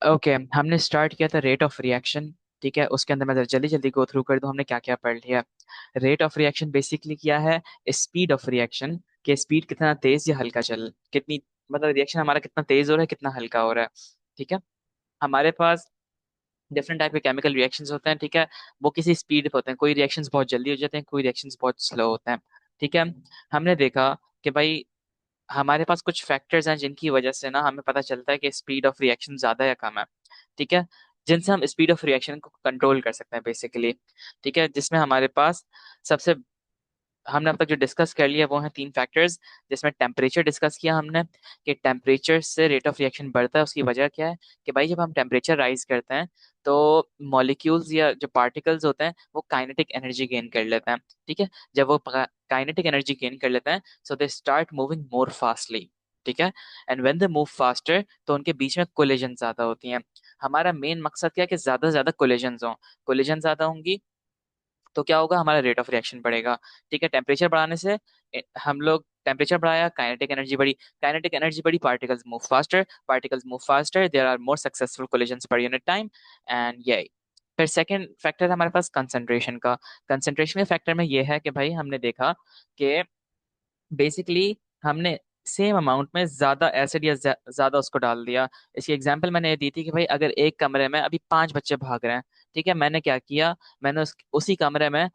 Okay, हमने start किया था रेट ऑफ रिएक्शन। ठीक है, उसके अंदर मैं जरा जल्दी जल्दी गो थ्रू कर दूं हमने क्या क्या पढ़ लिया। रेट ऑफ रिएक्शन बेसिकली क्या है? स्पीड ऑफ रिएक्शन, कि स्पीड कितना तेज या हल्का चल, कितनी, मतलब रिएक्शन हमारा कितना तेज हो रहा है कितना हल्का हो रहा है। ठीक है, हमारे पास डिफरेंट टाइप के केमिकल रिएक्शंस होते हैं। ठीक है, वो किसी स्पीड पे होते हैं, कोई रिएक्शंस बहुत जल्दी हो जाते हैं, कोई रिएक्शंस बहुत स्लो होते हैं। ठीक है, हमने देखा कि भाई हमारे पास कुछ फैक्टर्स हैं जिनकी वजह से ना हमें पता चलता है कि स्पीड ऑफ रिएक्शन ज्यादा या कम है। ठीक है, जिनसे हम स्पीड ऑफ रिएक्शन को कंट्रोल कर सकते हैं बेसिकली। ठीक है, जिसमें हमारे पास सबसे, हमने अब तक जो डिस्कस कर लिया वो है तीन फैक्टर्स। जिसमें टेम्परेचर डिस्कस किया हमने, कि टेम्परेचर से रेट ऑफ रिएक्शन बढ़ता है, उसकी वजह क्या है? कि भाई जब हम टेम्परेचर राइज करते हैं तो मॉलिक्यूल्स या जो पार्टिकल्स होते हैं वो काइनेटिक एनर्जी गेन कर लेते हैं। ठीक है, जब वो काइनेटिक एनर्जी गेन कर लेते हैं so they start moving more fastly. ठीक है, and when they move faster तो उनके बीच में कोलिजन ज्यादा होती हैं। हमारा मेन मकसद क्या है? कि ज्यादा से ज्यादा कोलिजन हो, कोलिजन ज्यादा होंगी तो क्या होगा? हमारा रेट ऑफ रिएक्शन बढ़ेगा। ठीक है, टेम्परेचर बढ़ाने से हम लोग टेम्परेचर बढ़ाया, काइनेटिक एनर्जी बढ़ी, काइनेटिक एनर्जी बढ़ी, particles move faster, particles move faster, there are more successful collisions per unit time. And ये फिर सेकंड फैक्टर है हमारे पास कंसंट्रेशन का। कंसंट्रेशन के फैक्टर में ये है कि भाई हमने देखा कि बेसिकली हमने सेम अमाउंट में ज्यादा एसिड या ज्यादा उसको डाल दिया। इसकी एग्जांपल मैंने ये दी थी कि भाई अगर एक कमरे में अभी पांच बच्चे भाग रहे हैं, ठीक है, मैंने क्या किया, मैंने उसी कमरे में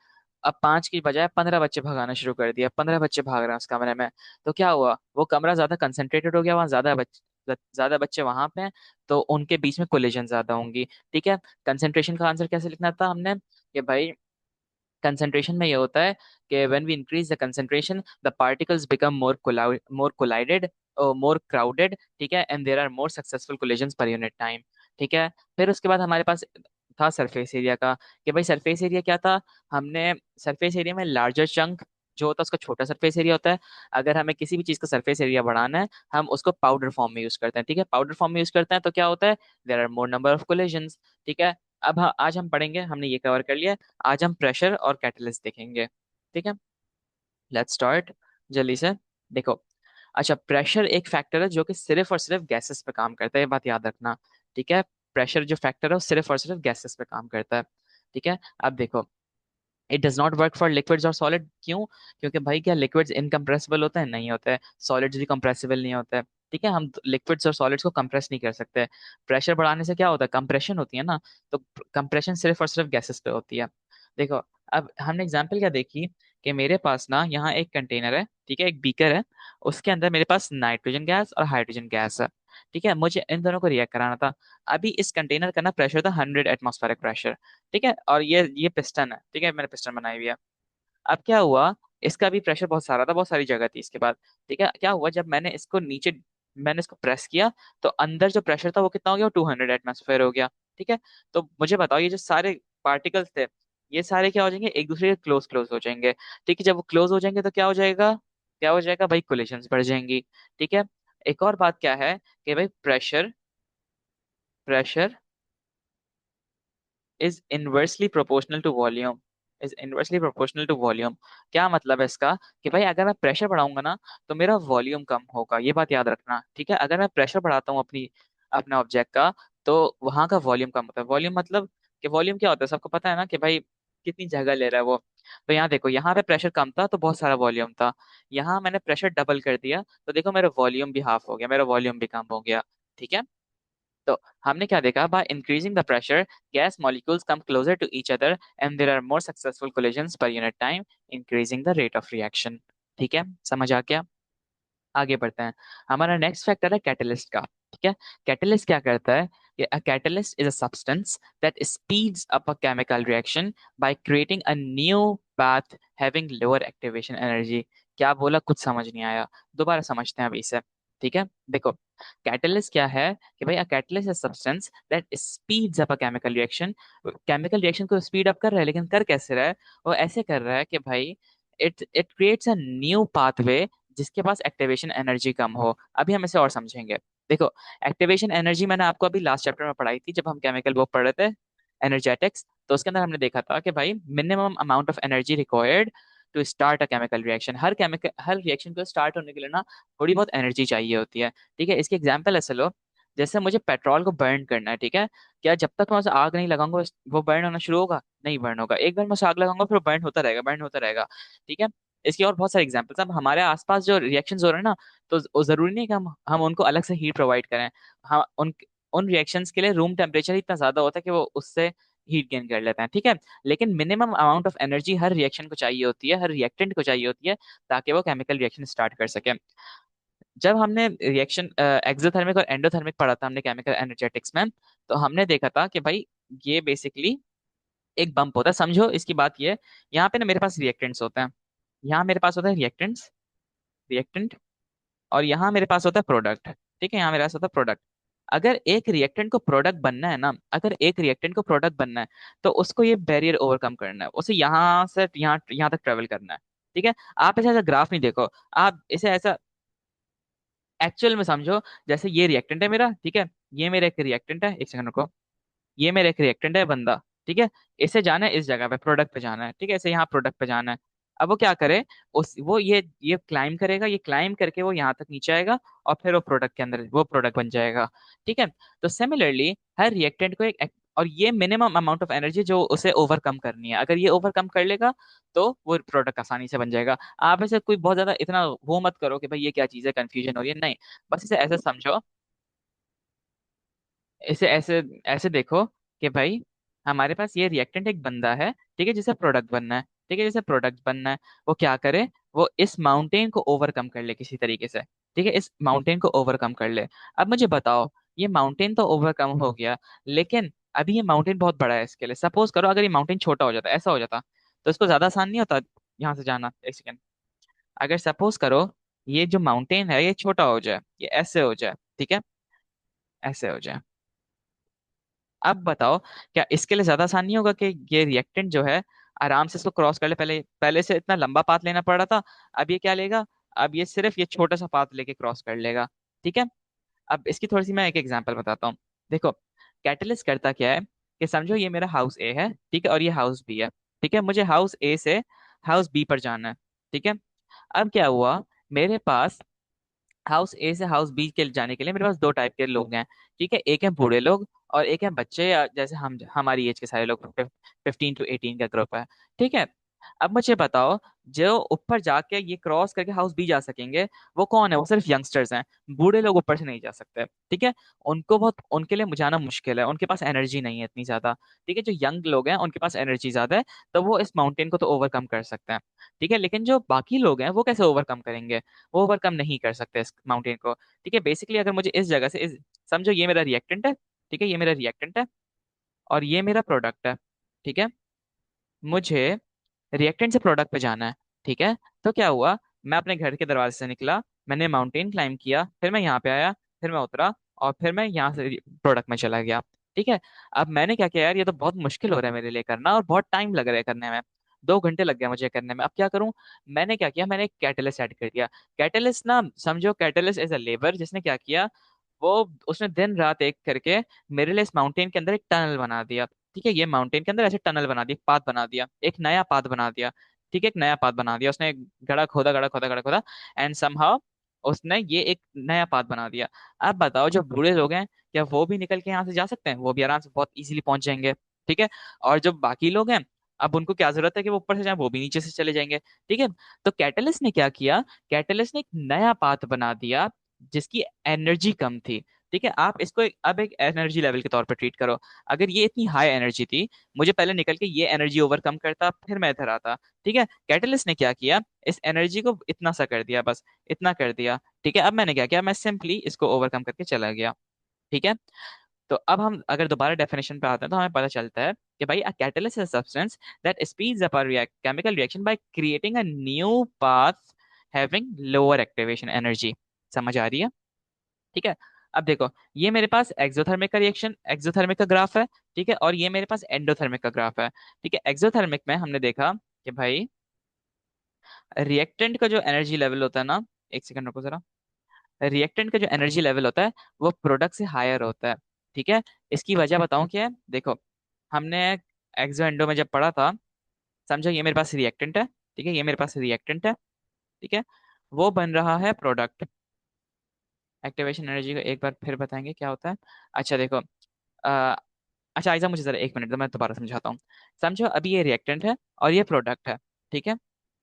अब पांच की बजाय 15 बच्चे भगाना शुरू कर दिया, 15 बच्चे भाग रहे हैं उस कमरे में। तो क्या हुआ? वो कमरा ज्यादा कंसंट्रेटेड हो गया, वहां ज्यादा बच्चे वहां पे हैं, तो उनके बीच में कोलिजन ज्यादा होंगी। ठीक है, कंसंट्रेशन का आंसर कैसे लिखना था हमने? कि भाई कंसंट्रेशन में ये होता है कि when we increase the concentration the particles become more collided और मोर क्राउडेड। ठीक है, and there are more successful collisions per unit time. ठीक है, फिर उसके बाद हमारे पास था सरफेस एरिया का। कि भाई सरफेस एरिया क्या था? हमने सरफेस एरिया में लार्जर चंक जो होता है उसका छोटा सरफेस एरिया होता है। अगर हमें किसी भी चीज का सरफेस एरिया बढ़ाना है हम उसको पाउडर फॉर्म में यूज करते हैं। ठीक है, पाउडर फॉर्म में यूज करते हैं तो क्या होता है? There are more number of collisions. ठीक है, अब आज हम पढ़ेंगे, हमने ये कवर कर लिया, आज हम प्रेशर और कैटलिस्ट देखेंगे। ठीक है, लेट्स स्टार्ट जल्दी से। देखो, अच्छा, प्रेशर एक फैक्टर है जो कि सिर्फ और सिर्फ गैसेस पे काम करता है, ये बात याद रखना। ठीक है, प्रेशर जो फैक्टर है वो सिर्फ और सिर्फ गैसेस पे काम करता है। ठीक है, अब देखो, it does not work for liquids और सॉलिड। क्यों? क्योंकि भाई क्या लिक्विड्स इनकम्प्रेसिबल होते हैं? नहीं होते हैं। सॉलिड्स भी कंप्रेसिबल नहीं होते हैं। ठीक है, हम लिक्विड्स और सॉलिड्स को कंप्रेस नहीं कर सकते। प्रेशर बढ़ाने से क्या होता है? कंप्रेशन होती है ना। तो कंप्रेशन सिर्फ और सिर्फ गैसेस पे होती है। देखो, अब हमने एग्जाम्पल क्या देखी, कि मेरे पास ना यहाँ एक कंटेनर है, ठीक है, एक बीकर है, उसके अंदर मेरे पास नाइट्रोजन गैस और हाइड्रोजन गैस है। ठीक है, मुझे इन दोनों को रिएक्ट कराना था। अभी इस कंटेनर का ना प्रेशर था 100 एटमॉस्फेरिक। ठीक है, और ये पिस्टन है। ठीक है, मैंने पिस्टन बनाई हुई है। अब क्या हुआ, इसका भी प्रेशर बहुत सारा था, बहुत सारी जगह थी इसके बाद। ठीक है, क्या हुआ, जब मैंने इसको नीचे, मैंने इसको प्रेस किया तो अंदर जो प्रेशर था वो कितना हो गया? 200 एटमॉस्फेयर हो गया। ठीक है, तो मुझे बताओ ये जो सारे पार्टिकल्स थे ये सारे क्या हो जाएंगे? एक दूसरे के क्लोज क्लोज हो जाएंगे। ठीक है, जब वो क्लोज हो जाएंगे तो क्या हो जाएगा? क्या हो जाएगा भाई? कोलिशंस बढ़ जाएंगी। ठीक है, एक और बात क्या है, कि भाई pressure pressure is inversely proportional to volume. Is inversely proportional to volume. क्या मतलब है इसका? कि भाई अगर मैं प्रेशर बढ़ाऊंगा ना तो मेरा वॉल्यूम कम होगा, ये बात याद रखना। ठीक है, अगर मैं प्रेशर बढ़ाता हूँ अपने ऑब्जेक्ट का तो वहां का वॉल्यूम कम होता है। वॉल्यूम मतलब, कि वॉल्यूम क्या होता है सबको पता है ना, कि भाई कितनी जगह ले रहा है वो। तो यहाँ देखो, यहाँ पे प्रेशर कम था तो बहुत सारा वॉल्यूम था, यहाँ मैंने प्रेशर डबल कर दिया तो देखो मेरा वॉल्यूम भी हाफ हो गया, मेरा वॉल्यूम भी कम हो गया। ठीक है, तो हमने क्या देखा, by increasing the pressure gas molecules come closer to each other and there are more successful collisions per unit time, increasing the rate of reaction. ठीक है, समझ आ गया? आगे बढ़ते हैं। हमारा नेक्स्ट फैक्टर है कैटलिस्ट का। ठीक है, कैटलिस्ट क्या करता है? कि a catalyst is a substance that speeds up a chemical reaction by creating a new path having lower activation energy। क्या बोला? कुछ समझ नहीं आया, दोबारा समझते हैं अभी इसे। ठीक है, देखो, कैटलिस्ट क्या है? कि भाई a catalyst is substance that speeds up a chemical reaction. Chemical reaction को स्पीड अप कर रहा है, लेकिन कर कैसे रहा है? वो ऐसे कर रहा है कि भाई it it creates a new pathway जिसके पास एक्टिवेशन एनर्जी कम हो। अभी हम इसे और समझेंगे। देखो, एक्टिवेशन एनर्जी मैंने आपको अभी लास्ट चैप्टर में पढ़ाई थी जब हम केमिकल वो पढ़ रहे थे, एनर्जेटिक्स। तो उसके अंदर हमने देखा था कि भाई minimum amount of energy required to start a chemical reaction. हर रिएक्शन को स्टार्ट होने के लिए ना थोड़ी बहुत एनर्जी चाहिए होती है। ठीक है, इसकी एग्जांपल ऐसे लो, जैसे मुझे पेट्रोल को बर्न करना है, ठीक है। क्या जब तक मैं उसे आग नहीं लगाऊंगा वो बर्न होना शुरू होगा? नहीं बर्न होगा। एक बार मैं उसे आग लगाऊंगा फिर बर्न होता रहेगा, बर्न होता रहेगा। ठीक है। इसके और बहुत सारे एग्जांपल्स। अब हमारे आसपास जो रिएक्शंस हो रहे हैं ना, तो वो जरूरी नहीं कि हम उनको अलग से हीट प्रोवाइड करें। हम उन रिएक्शंस के लिए रूम टेम्परेचर इतना ज्यादा होता है कि वो उससे हीट गेन कर लेते हैं, ठीक है। लेकिन minimum amount of energy her reaction को चाहिए होती है, हर रिएक्टेंट को चाहिए होती है, ताकि वो केमिकल रिएक्शन स्टार्ट कर सके। जब हमने रिएक्शन एक्सोथर्मिक और एंडोथर्मिक पढ़ा था हमने केमिकल एनर्जेटिक्स में, तो हमने देखा था कि भाई ये बेसिकली एक बम्प होता है। समझो इसकी बात ये है, यहाँ पे ना मेरे पास रिएक्टेंट्स होते हैं, यहाँ मेरे पास होता है रिएक्टेंट्स, रिएक्टेंट, और यहाँ मेरे पास होता है प्रोडक्ट। ठीक है, यहाँ मेरे पास होता है प्रोडक्ट। अगर एक रिएक्टेंट को प्रोडक्ट बनना है ना, अगर एक रिएक्टेंट को प्रोडक्ट बनना है, तो उसको ये बैरियर ओवरकम करना है, उसे यहाँ से यहाँ यहाँ तक ट्रेवल करना है। ठीक है। आप ऐसा ऐसा ग्राफ नहीं देखो, आप इसे ऐसा एक्चुअल में समझो। जैसे ये रिएक्टेंट है मेरा, ठीक है, ये मेरा एक रिएक्टेंट है, एक सेकंड को, ये मेरा एक रिएक्टेंट है बंदा, ठीक है। इसे जाना है इस जगह पे, प्रोडक्ट पे जाना है, ठीक है, इसे यहाँ प्रोडक्ट पे जाना है। अब वो क्या करे, उस वो ये क्लाइम करेगा, ये क्लाइम करके वो यहाँ तक नीचे आएगा, और फिर वो प्रोडक्ट के अंदर वो प्रोडक्ट बन जाएगा। ठीक है। तो सिमिलरली हर रिएक्टेंट को और ये मिनिमम अमाउंट ऑफ एनर्जी जो उसे ओवरकम करनी है, अगर ये ओवरकम कर लेगा तो वो प्रोडक्ट आसानी से बन जाएगा। आप ऐसे कोई बहुत ज्यादा इतना वो मत करो कि भाई ये क्या चीज है, कंफ्यूजन हो रही है, नहीं। बस इसे ऐसे समझो, इसे ऐसे ऐसे देखो कि भाई हमारे पास ये रिएक्टेंट एक बंदा है, ठीक है, जिसे प्रोडक्ट बनना है, ठीक है, जिसे प्रोडक्ट बनना है। वो क्या करे, वो इस माउंटेन को ओवरकम कर ले किसी तरीके से, ठीक है, इस माउंटेन को ओवरकम कर ले। अब मुझे बताओ, ये माउंटेन तो ओवरकम हो गया, लेकिन अभी ये माउंटेन बहुत बड़ा है इसके लिए। सपोज करो अगर ये माउंटेन छोटा हो जाता, ऐसा हो जाता, तो इसको ज्यादा आसान नहीं होता यहाँ से जाना। एक सेकेंड, अगर सपोज करो ये जो माउंटेन है ये छोटा हो जाए, ये ऐसे हो जाए, ठीक है, ऐसे हो जाए। अब बताओ, क्या इसके लिए ज्यादा आसान नहीं होगा कि ये रिएक्टेंट जो है आराम से इसको क्रॉस कर ले? पहले पहले से इतना लंबा पाथ लेना पड़ रहा था, अब ये क्या लेगा, अब ये सिर्फ ये छोटा सा पाथ लेके क्रॉस कर लेगा। ठीक है। अब इसकी थोड़ी सी मैं एक एग्जांपल बताता हूँ। देखो, कैटलिस्ट करता क्या है कि समझो ये मेरा हाउस ए है, ठीक है, और ये हाउस बी है, ठीक है। मुझे हाउस ए से हाउस बी पर जाना है, ठीक है। अब क्या हुआ, मेरे पास हाउस ए से हाउस बी के जाने के लिए मेरे पास दो टाइप के लोग हैं, ठीक है। एक है बूढ़े लोग और एक है बच्चे, या जैसे हम हमारी एज के सारे लोग, 15 to 18 का ग्रुप है, ठीक है। अब मुझे बताओ, जो ऊपर जाके ये क्रॉस करके हाउस बी जा सकेंगे वो कौन है? वो सिर्फ यंगस्टर्स हैं। बूढ़े लोग ऊपर से नहीं जा सकते, ठीक है। उनको बहुत, उनके लिए जाना मुश्किल है, उनके पास एनर्जी नहीं है इतनी ज्यादा, ठीक है। जो यंग लोग हैं उनके पास एनर्जी ज्यादा है, तो वो इस माउंटेन को तो ओवरकम कर सकते हैं, ठीक है। लेकिन जो बाकी लोग हैं वो कैसे ओवरकम करेंगे? वो ओवरकम नहीं कर सकते इस माउंटेन को, ठीक है। बेसिकली अगर मुझे इस जगह से समझो ये मेरा रिएक्टेंट है, ठीक है, ये मेरा रिएक्टेंट है और ये मेरा प्रोडक्ट है, ठीक है। मुझे रिएक्टेंट से प्रोडक्ट पे जाना है, ठीक है। तो क्या हुआ, मैं अपने घर के दरवाजे से निकला, मैंने माउंटेन क्लाइम किया, फिर मैं यहाँ पे आया, फिर मैं उतरा, और फिर मैं यहाँ से प्रोडक्ट में चला गया, ठीक है। अब मैंने क्या किया, यार ये तो बहुत मुश्किल हो रहा है मेरे लिए करना, और बहुत टाइम लग रहा है करने में, 2 घंटे लग गया मुझे करने में। अब क्या करूं, मैंने क्या किया, मैंने एक कैटलिस्ट ऐड कर दिया। कैटलिस्ट ना, समझो कैटलिस्ट एज अ लेबर, जिसने क्या किया, वो उसने दिन रात एक करके मेरे लिए इस माउंटेन के अंदर एक टनल बना दिया, ठीक है। ये माउंटेन के अंदर ऐसे टनल बना दिया, पाथ बना दिया, एक नया पाथ बना दिया, ठीक है, एक नया पाथ बना दिया उसने। गड़ा खोदा, गड़ा खोदा, गड़ा खोदा, एंड समहाउ उसने ये एक नया पाथ बना दिया। अब बताओ, जो बूढ़े लोग हैं, क्या वो भी निकल के यहाँ से जा सकते हैं? वो भी आराम से बहुत इजीली पहुंच जाएंगे, ठीक है। और जो बाकी लोग हैं, अब उनको क्या जरूरत है कि वो ऊपर से जाए, वो भी नीचे से चले जाएंगे, ठीक है। तो कैटलिस्ट ने क्या किया, कैटलिस्ट ने एक नया पाथ बना दिया जिसकी एनर्जी कम थी, ठीक है। आप इसको अब एक एनर्जी लेवल के तौर पर ट्रीट करो। अगर ये इतनी हाई एनर्जी थी, मुझे पहले निकल के ये एनर्जी ओवरकम करता, फिर मैं इधर आता, ठीक है। कैटलिस्ट ने क्या किया, इस एनर्जी को इतना सा कर दिया, बस इतना कर दिया, ठीक है। अब मैंने क्या किया, मैं सिंपली इसको ओवरकम करके चला गया, ठीक है। तो अब हम अगर दोबारा डेफिनेशन पे आते हैं तो हमें पता चलता है कि भाई a catalyst is a substance that speeds up a chemical reaction by creating a new path having lower activation energy. समझ आ रही है? ठीक है। अब देखो, ये मेरे पास एक्सोथर्मिक का रिएक्शन, एक्सोथर्मिक का ग्राफ है, ठीक है, और ये मेरे पास एंडोथर्मिक का ग्राफ है, ठीक है। एक्सोथर्मिक में हमने देखा कि भाई रिएक्टेंट का जो एनर्जी लेवल होता है ना, एक सेकंड रुको जरा, रिएक्टेंट का जो एनर्जी लेवल होता है वो प्रोडक्ट से हायर होता है, ठीक है। इसकी वजह बताऊं क्या है, देखो, हमने एक्सो एंडो में जब पढ़ा था, समझो ये मेरे पास रिएक्टेंट है, ठीक है, ये मेरे पास रिएक्टेंट है, ठीक है, वो बन रहा है प्रोडक्ट, एक्टिवेशन एनर्जी को एक बार फिर बताएंगे क्या होता है? अच्छा देखो, अ, अच्छा आइजा मुझे जरा एक मिनट दो, मैं दोबारा समझाता हूँ। समझो अभी ये रिएक्टेंट है और ये प्रोडक्ट है, ठीक है।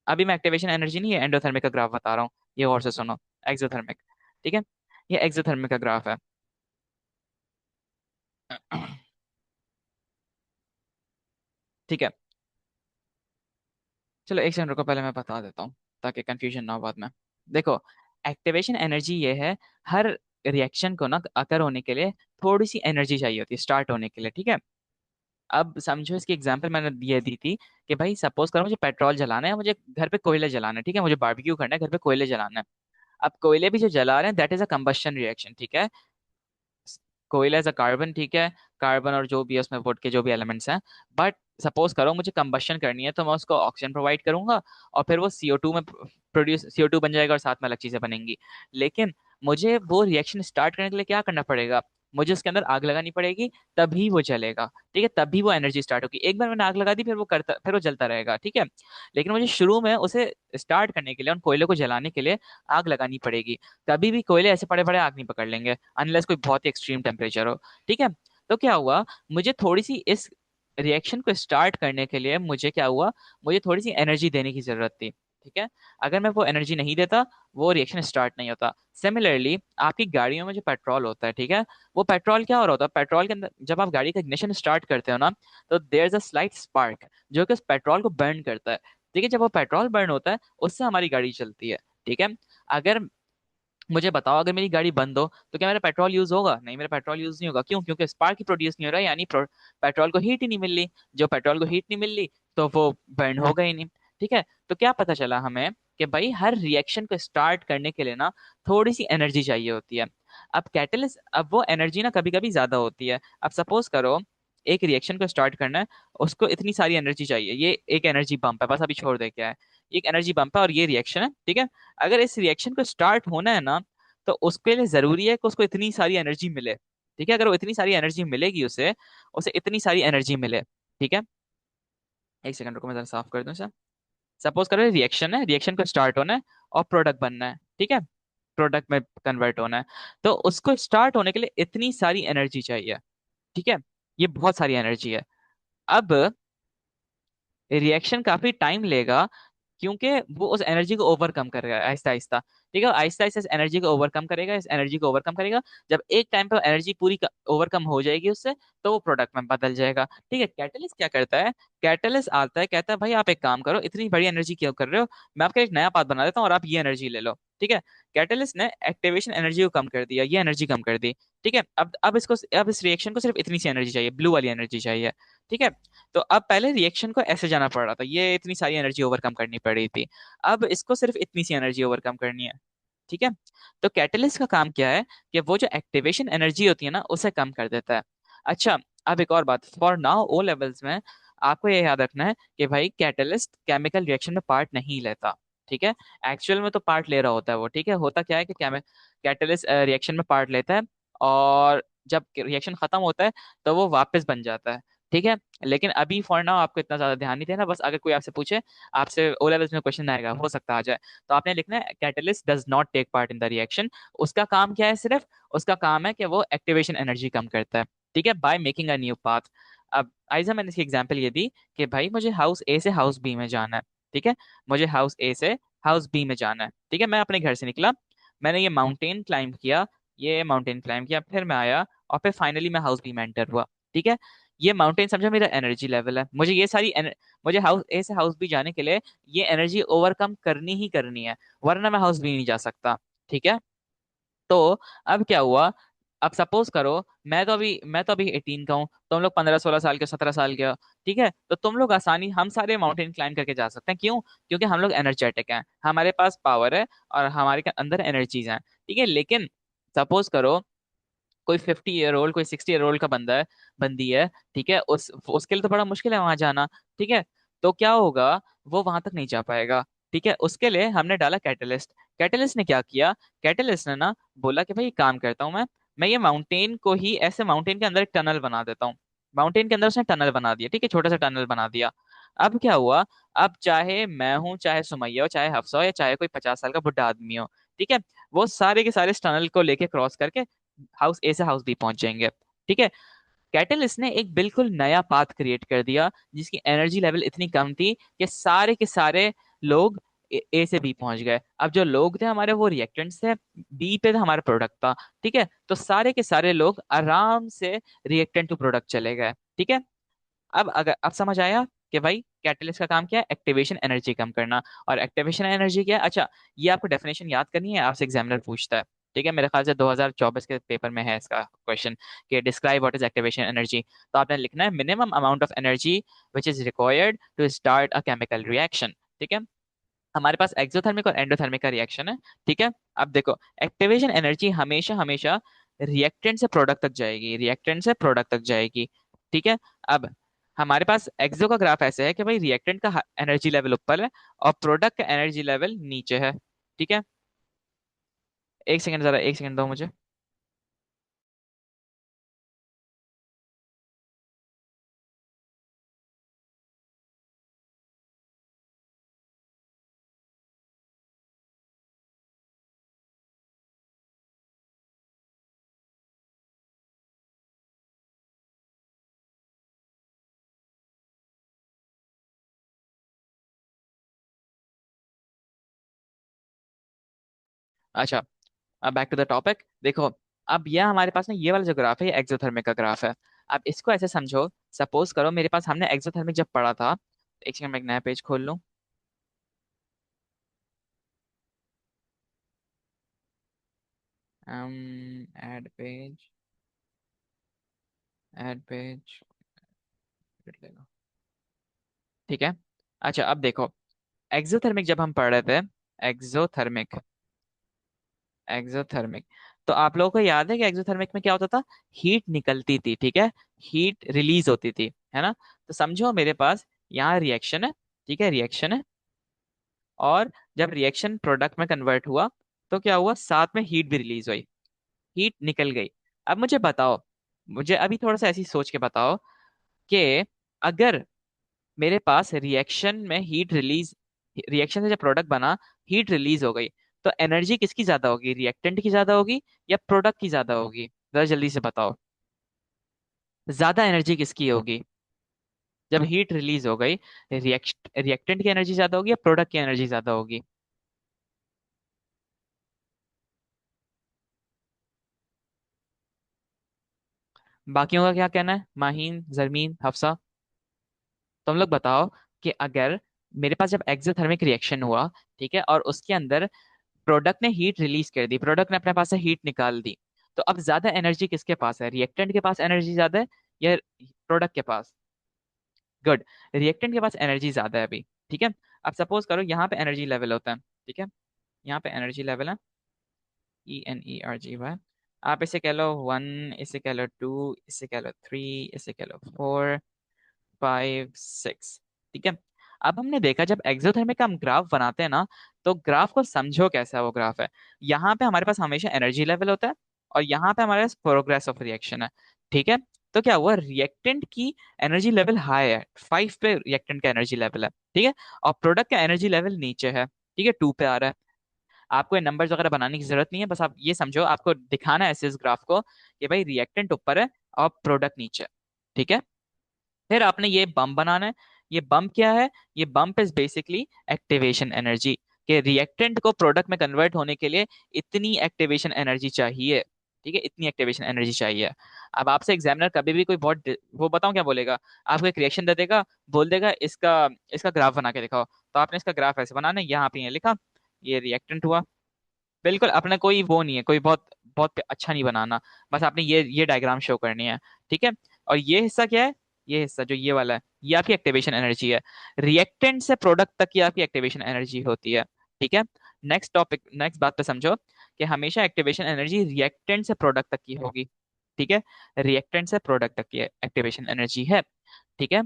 अभी मैं एक्टिवेशन एनर्जी नहीं, ये एंडोथर्मिक का ग्राफ बता रहा हूँ, ये और से सुनो। एक्सोथर्मिक, ठीक है। ये एक्सोथर्मिक का ग्राफ है। ठीक है, चलो एक सेकंड रुको, पहले मैं बता देता हूँ ताकि कंफ्यूजन ना हो बाद में। देखो, एक्टिवेशन एनर्जी ये है, हर रिएक्शन को ना अकर होने के लिए थोड़ी सी एनर्जी चाहिए होती है स्टार्ट होने के लिए, ठीक है। अब समझो इसकी एग्जांपल मैंने ये दी थी कि भाई सपोज करो मुझे पेट्रोल जलाना है, मुझे घर पे कोयले जलाना है, ठीक है, मुझे बारबेक्यू करना है, घर पे कोयले जलाना है। अब कोयले भी जो जला रहे हैं that is a combustion reaction, ठीक है। कोयला एज अ कार्बन, ठीक है, कार्बन और जो भी है उसमें वुड के जो भी एलिमेंट्स हैं। बट सपोज करो मुझे कंबशन करनी है, तो मैं उसको ऑक्सीजन प्रोवाइड करूंगा और फिर वो CO2 में प्रोड्यूस, CO2 बन जाएगा और साथ में अलग चीजें बनेंगी। लेकिन मुझे वो रिएक्शन स्टार्ट करने के लिए क्या करना पड़ेगा? मुझे उसके अंदर आग लगानी पड़ेगी, तभी वो चलेगा, ठीक है, तभी वो एनर्जी स्टार्ट होगी। एक बार मैंने आग लगा दी फिर वो करता, फिर वो जलता रहेगा, ठीक है। लेकिन मुझे शुरू में उसे स्टार्ट करने के लिए, उन कोयले को जलाने के लिए आग लगानी पड़ेगी। कभी भी कोयले ऐसे पड़े पड़े आग नहीं पकड़ लेंगे अनलेस कोई बहुत ही एक्सट्रीम टेम्परेचर हो, ठीक है। तो क्या हुआ, मुझे थोड़ी सी इस रिएक्शन को स्टार्ट करने के लिए मुझे क्या हुआ, मुझे थोड़ी सी एनर्जी देने की जरूरत थी, ठीक है। अगर मैं वो एनर्जी नहीं देता, वो रिएक्शन स्टार्ट नहीं होता। सिमिलरली आपकी गाड़ियों में जो पेट्रोल होता है, ठीक है, वो पेट्रोल क्या हो रहा होता है, पेट्रोल के अंदर जब आप गाड़ी का इग्निशन स्टार्ट करते हो ना, तो there is a slight spark जो कि उस पेट्रोल को बर्न करता है, ठीक है। जब वो पेट्रोल बर्न होता है उससे हमारी गाड़ी चलती है, ठीक है। अगर मुझे बताओ अगर मेरी गाड़ी बंद हो तो क्या मेरा पेट्रोल यूज होगा? नहीं, मेरा पेट्रोल यूज नहीं होगा। क्यों? क्योंकि स्पार्क ही प्रोड्यूस नहीं हो रहा है, यानी पेट्रोल को हीट ही नहीं मिल रही। जो पेट्रोल को हीट नहीं मिल रही तो वो बर्न होगा ही नहीं, ठीक है। तो क्या पता चला हमें कि भाई हर रिएक्शन को स्टार्ट करने के लिए ना थोड़ी सी एनर्जी चाहिए होती है। अब कैटलिस्ट, अब वो एनर्जी ना कभी कभी ज्यादा होती है। अब सपोज करो एक रिएक्शन को स्टार्ट करना है, उसको इतनी सारी एनर्जी चाहिए, ये एक एनर्जी पंप है, बस अभी छोड़ दे क्या है, एक एनर्जी पंप है और ये रिएक्शन है, ठीक है। अगर इस रिएक्शन को स्टार्ट होना है ना, तो उसके लिए जरूरी है कि उसको इतनी सारी एनर्जी मिले, ठीक है। अगर वो इतनी सारी एनर्जी मिलेगी उसे, उसे इतनी सारी एनर्जी मिले, ठीक है। एक सेकंड रुको, मैं जरा साफ कर दूं इसे। सपोज करो रिएक्शन है, रिएक्शन को स्टार्ट होना है और प्रोडक्ट बनना है, ठीक है, प्रोडक्ट में कन्वर्ट होना है। तो उसको स्टार्ट होने के लिए इतनी सारी एनर्जी चाहिए, ठीक है। ये बहुत सारी एनर्जी है। अब रिएक्शन काफी टाइम लेगा, क्योंकि वो उस एनर्जी को ओवरकम करेगा आहिस्ता आहिस्ता, ठीक है, आहिस्ता आहिस्ता इस एनर्जी को ओवरकम करेगा, इस एनर्जी को ओवरकम करेगा। जब एक टाइम पे एनर्जी पूरी ओवरकम हो जाएगी उससे, तो वो प्रोडक्ट में बदल जाएगा, ठीक है। कैटलिस्ट क्या करता है? कैटलिस्ट आता है, कहता है भाई आप एक काम करो, इतनी बड़ी एनर्जी क्यों कर रहे हो, मैं आपका एक नया पाथ बना देता हूँ और आप ये एनर्जी ले लो, ठीक है। कैटलिस्ट ने एक्टिवेशन एनर्जी को कम कर दिया, ये एनर्जी कम कर दी, ठीक है। अब इसको, अब इस रिएक्शन को सिर्फ इतनी सी एनर्जी चाहिए, ब्लू वाली एनर्जी चाहिए, ठीक है। तो अब पहले रिएक्शन को ऐसे जाना पड़ रहा था, ये इतनी सारी एनर्जी ओवरकम करनी पड़ रही थी। अब इसको सिर्फ इतनी सी एनर्जी ओवरकम करनी है, ठीक है। तो कैटलिस्ट का काम क्या है कि वो जो एक्टिवेशन एनर्जी होती है ना उसे कम कर देता है। अच्छा, अब एक और बात, फॉर नाउ ओ लेवल्स में आपको ये याद रखना है कि भाई कैटलिस्ट केमिकल रिएक्शन में पार्ट नहीं लेता, ठीक है। एक्चुअल में तो पार्ट ले रहा होता है वो, ठीक है। होता क्या है कि कैटलिस्ट रिएक्शन में पार्ट लेता है और जब रिएक्शन खत्म होता है तो वो वापस बन जाता है, ठीक है। लेकिन अभी फॉर नाउ आपको इतना ज्यादा ध्यान नहीं देना, बस अगर कोई आपसे पूछे, आपसे ओ लेवल्स में क्वेश्चन आएगा, हो सकता आ जाए, तो आपने लिखना है catalyst does not take part in the reaction. उसका काम क्या है? सिर्फ उसका काम है कि वो एक्टिवेशन एनर्जी कम करता है, ठीक है, by making a new path. अब आइजा मैंने इसकी एग्जांपल ये दी कि भाई मुझे हाउस ए से हाउस बी में जाना है, ठीक है। मुझे हाउस ए से हाउस बी में जाना है, ठीक है। मैं अपने घर से निकला, मैंने ये माउंटेन क्लाइंब किया, ये माउंटेन क्लाइंब किया, फिर मैं आया और फिर फाइनली मैं हाउस बी में एंटर हुआ, ठीक है। ये माउंटेन समझो मेरा एनर्जी लेवल है, मुझे ये सारी मुझे हाउस ए से हाउस बी जाने के लिए ये एनर्जी ओवरकम करनी ही करनी है, वरना मैं हाउस बी नहीं जा सकता, ठीक है। तो अब क्या हुआ, अब सपोज करो मैं तो अभी 18 का हूँ, तुम लोग 15 16 साल के, 17 साल के हो, ठीक है। तो तुम लोग आसानी, हम सारे माउंटेन क्लाइंब करके जा सकते हैं। क्यों? क्योंकि हम लोग एनर्जेटिक हैं, हमारे पास पावर है और हमारे के अंदर एनर्जीज हैं, ठीक है। लेकिन सपोज करो कोई 50 ईयर ओल्ड, कोई 60 ईयर ओल्ड का बंदा है, बंदी है, ठीक है, उसके लिए तो बड़ा मुश्किल है वहां जाना, ठीक है। तो क्या होगा, वो वहां तक नहीं जा पाएगा, ठीक है। उसके लिए हमने डाला कैटलिस्ट। कैटलिस्ट ने क्या किया? कैटलिस्ट ने ना बोला कि भाई एक काम करता हूँ मैं ये माउंटेन को ही ऐसे माउंटेन के अंदर एक टनल बना देता हूँ। माउंटेन के अंदर उसने टनल बना दिया, ठीक है, छोटा सा टनल बना दिया। अब क्या हुआ, अब चाहे मैं हूं, चाहे सुमैया हो, चाहे हफ्सा हो, या चाहे कोई 50 साल का बुढ़ा आदमी हो, ठीक है, वो सारे के सारे इस टनल को लेके क्रॉस करके हाउस ए से हाउस बी पहुंच जाएंगे। ठीक है। कैटलिस्ट ने एक बिल्कुल नया पाथ क्रिएट कर दिया जिसकी एनर्जी लेवल इतनी कम थी कि सारे के सारे लोग ए से बी पहुंच गए। अब जो लोग थे हमारे वो रिएक्टेंट्स थे, बी पे था हमारा प्रोडक्ट था। ठीक है, तो सारे के सारे लोग आराम से रिएक्टेंट टू प्रोडक्ट चले गए। ठीक है। अब समझ आया कि भाई कैटलिस्ट का काम क्या है, एक्टिवेशन एनर्जी कम करना। और एक्टिवेशन एनर्जी क्या है, अच्छा, ये आपको डेफिनेशन याद करनी है, आपसे एग्जामिनर पूछता है। ठीक है, मेरे ख्याल से 2024 के पेपर में है इसका क्वेश्चन कि describe what is activation energy. तो आपने लिखना है minimum amount of energy which is required to start a chemical reaction. ठीक है, हमारे पास एक्सोथर्मिक और एंडोथर्मिक का रिएक्शन है। ठीक है। अब देखो, एक्टिवेशन एनर्जी हमेशा हमेशा रिएक्टेंट से प्रोडक्ट तक जाएगी, रिएक्टेंट से प्रोडक्ट तक जाएगी। ठीक है। अब हमारे पास एक्सो का ग्राफ ऐसे है कि भाई रिएक्टेंट का एनर्जी लेवल ऊपर है और प्रोडक्ट का एनर्जी लेवल नीचे है। ठीक है, एक सेकंड, जरा एक सेकंड दो मुझे। अच्छा, अब बैक टू द टॉपिक। देखो, अब यह हमारे पास ना ये वाला जो ग्राफ है ये एक्सोथर्मिक का ग्राफ है। अब इसको ऐसे समझो, सपोज करो मेरे पास हमने एक्सोथर्मिक जब पढ़ा था, एक सेकंड मैं एक नया पेज खोल लूं। Add page, add page. ठीक है। अच्छा, अब देखो, एक्सोथर्मिक जब हम पढ़ रहे थे, एक्सोथर्मिक, एक्सोथर्मिक, तो आप लोगों को याद है कि एक्सोथर्मिक में क्या होता था, हीट निकलती थी। ठीक है, हीट रिलीज होती थी, है ना। तो समझो मेरे पास यहाँ रिएक्शन है। ठीक है, रिएक्शन है, और जब रिएक्शन प्रोडक्ट में कन्वर्ट हुआ तो क्या हुआ, साथ में हीट भी रिलीज हुई, हीट निकल गई। अब मुझे बताओ, मुझे अभी थोड़ा सा ऐसी सोच के बताओ कि अगर मेरे पास रिएक्शन में हीट रिलीज, रिएक्शन से जब प्रोडक्ट बना, हीट रिलीज हो गई, तो एनर्जी किसकी ज्यादा होगी, रिएक्टेंट की ज्यादा होगी या प्रोडक्ट की ज्यादा होगी? जरा जल्दी से बताओ, ज्यादा एनर्जी किसकी होगी जब हीट रिलीज हो गई? रिएक्टेंट की एनर्जी ज्यादा होगी या प्रोडक्ट की एनर्जी ज्यादा होगी? बाकियों का क्या कहना है, माहीन, जरमीन, हफ्सा? तुम लोग बताओ कि अगर मेरे पास जब एक्सोथर्मिक रिएक्शन हुआ, ठीक है, और उसके अंदर प्रोडक्ट ने हीट रिलीज कर दी, प्रोडक्ट ने अपने पास से हीट निकाल दी, तो अब ज्यादा एनर्जी किसके पास है, रिएक्टेंट के पास एनर्जी ज्यादा है या प्रोडक्ट के पास? गुड, रिएक्टेंट के पास एनर्जी ज्यादा है अभी। ठीक है। अब सपोज करो यहाँ पे एनर्जी लेवल होता है। ठीक है, यहाँ पे एनर्जी लेवल है ENERGY। आप इसे कह लो 1, इसे कह लो 2, इसे कह लो 3, इसे कह लो 4, 5, 6। ठीक है। अब हमने देखा जब एक्सोथर्मिक का हम ग्राफ बनाते हैं ना, तो ग्राफ को समझो कैसा वो ग्राफ है। यहाँ पे हमारे पास हमेशा एनर्जी लेवल होता है और यहाँ पे हमारे पास प्रोग्रेस ऑफ रिएक्शन है। ठीक है। तो क्या हुआ, रिएक्टेंट की एनर्जी लेवल हाई है, 5 पे रिएक्टेंट का एनर्जी लेवल है। ठीक है, और प्रोडक्ट का एनर्जी लेवल नीचे है, ठीक है, 2 पे आ रहा है। आपको ये नंबर्स वगैरह बनाने की जरूरत नहीं है, बस आप ये समझो, आपको दिखाना है ऐसे इस ग्राफ को कि भाई रिएक्टेंट ऊपर है और प्रोडक्ट नीचे है। ठीक है। फिर आपने ये बम बनाना है। ये बम क्या है, ये bump is basically activation energy, कि रिएक्टेंट को प्रोडक्ट में कन्वर्ट होने के लिए इतनी एक्टिवेशन एनर्जी चाहिए। ठीक है, इतनी एक्टिवेशन एनर्जी चाहिए। अब आपसे एग्जामिनर कभी भी कोई बहुत वो बताऊं क्या बोलेगा, आपको एक रिएक्शन दे देगा, बोल देगा इसका इसका ग्राफ बना के दिखाओ, तो आपने इसका ग्राफ ऐसे बनाना है, यहाँ पे ये लिखा, ये रिएक्टेंट हुआ। बिल्कुल, अपने कोई वो नहीं है, कोई बहुत बहुत अच्छा नहीं बनाना, बस आपने ये डायग्राम शो करनी है। ठीक है। और ये हिस्सा क्या है, ये हिस्सा जो ये वाला है, ये आपकी एक्टिवेशन एनर्जी है। रिएक्टेंट से प्रोडक्ट तक की आपकी एक्टिवेशन एनर्जी होती है। ठीक है। नेक्स्ट टॉपिक, नेक्स्ट बात पे समझो कि हमेशा एक्टिवेशन एनर्जी रिएक्टेंट से प्रोडक्ट तक की होगी। ठीक है, रिएक्टेंट से प्रोडक्ट तक की एक्टिवेशन एनर्जी है। ठीक है,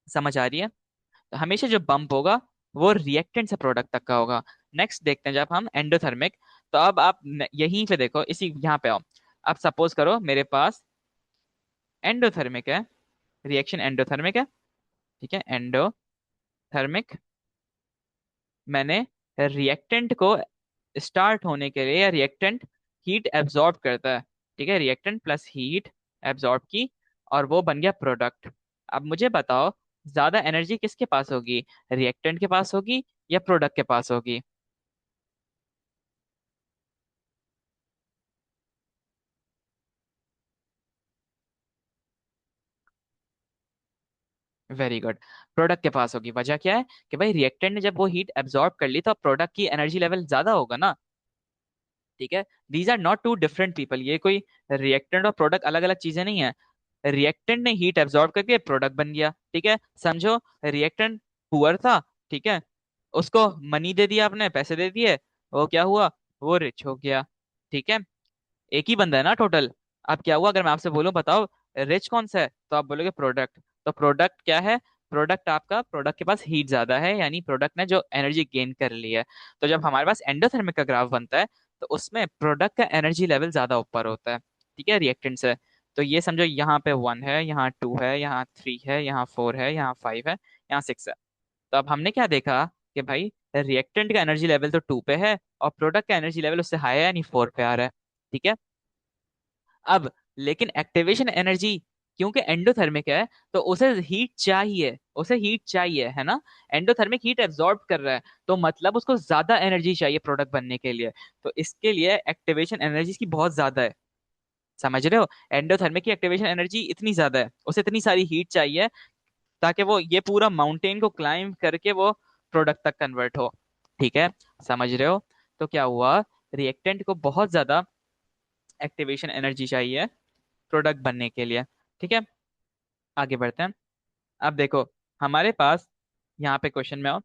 समझ आ रही है? तो हमेशा जो बम्प होगा वो रिएक्टेंट से प्रोडक्ट तक का होगा। नेक्स्ट देखते हैं जब हम एंडोथर्मिक, तो अब आप यहीं पे देखो, इसी यहाँ पे आओ। अब सपोज करो मेरे पास एंडोथर्मिक है, रिएक्शन एंडोथर्मिक है। ठीक है, एंडोथर्मिक, मैंने रिएक्टेंट को स्टार्ट होने के लिए रिएक्टेंट हीट एब्जॉर्ब करता है। ठीक है, रिएक्टेंट प्लस हीट एब्जॉर्ब की, और वो बन गया प्रोडक्ट। अब मुझे बताओ, ज्यादा एनर्जी किसके पास होगी, रिएक्टेंट के पास होगी या प्रोडक्ट के पास होगी? वेरी गुड, प्रोडक्ट के पास होगी। वजह क्या है कि भाई रिएक्टेंट ने जब वो हीट एब्जॉर्ब कर ली तो प्रोडक्ट की एनर्जी लेवल ज्यादा होगा ना। ठीक है, these are not two different people, ये कोई रिएक्टेंट और प्रोडक्ट अलग अलग चीजें नहीं है। रिएक्टेंट ने हीट एब्जॉर्ब करके प्रोडक्ट बन गया। ठीक है, समझो रिएक्टेंट पुअर था। ठीक है, उसको मनी दे दिया, आपने पैसे दे दिए, वो क्या हुआ, वो रिच हो गया। ठीक है, एक ही बंदा है ना टोटल। अब क्या हुआ, अगर मैं आपसे बोलूं बताओ रिच कौन सा है, तो आप बोलोगे प्रोडक्ट। तो प्रोडक्ट क्या है, प्रोडक्ट आपका, प्रोडक्ट के पास हीट ज्यादा है, यानी प्रोडक्ट ने जो एनर्जी गेन कर ली है। तो जब हमारे पास एंडोथर्मिक का ग्राफ बनता है तो उसमें प्रोडक्ट का एनर्जी लेवल ज्यादा ऊपर होता है। ठीक है, रिएक्टेंट से। तो ये समझो यहाँ पे 1 है, यहाँ 2 है, यहाँ 3 है, यहाँ 4 है, यहाँ 5 है, यहाँ 6 है। तो अब हमने क्या देखा कि भाई रिएक्टेंट का एनर्जी लेवल तो 2 पे है और प्रोडक्ट का एनर्जी लेवल उससे हाई है, यानी 4 पे आ रहा है। ठीक है, अब लेकिन एक्टिवेशन एनर्जी, क्योंकि एंडोथर्मिक है तो उसे हीट चाहिए, उसे हीट चाहिए, है ना। एंडोथर्मिक हीट एब्जॉर्ब कर रहा है, तो मतलब उसको ज्यादा एनर्जी चाहिए प्रोडक्ट बनने के लिए। तो इसके लिए एक्टिवेशन एनर्जी की बहुत ज्यादा है। समझ रहे हो, एंडोथर्मिक की एक्टिवेशन एनर्जी इतनी ज्यादा है, उसे इतनी सारी हीट चाहिए ताकि वो ये पूरा माउंटेन को क्लाइंब करके वो प्रोडक्ट तक कन्वर्ट हो। ठीक है, समझ रहे हो। तो क्या हुआ, रिएक्टेंट को बहुत ज्यादा एक्टिवेशन एनर्जी चाहिए प्रोडक्ट बनने के लिए। ठीक है, आगे बढ़ते हैं। अब देखो हमारे पास यहाँ पे क्वेश्चन में आओ।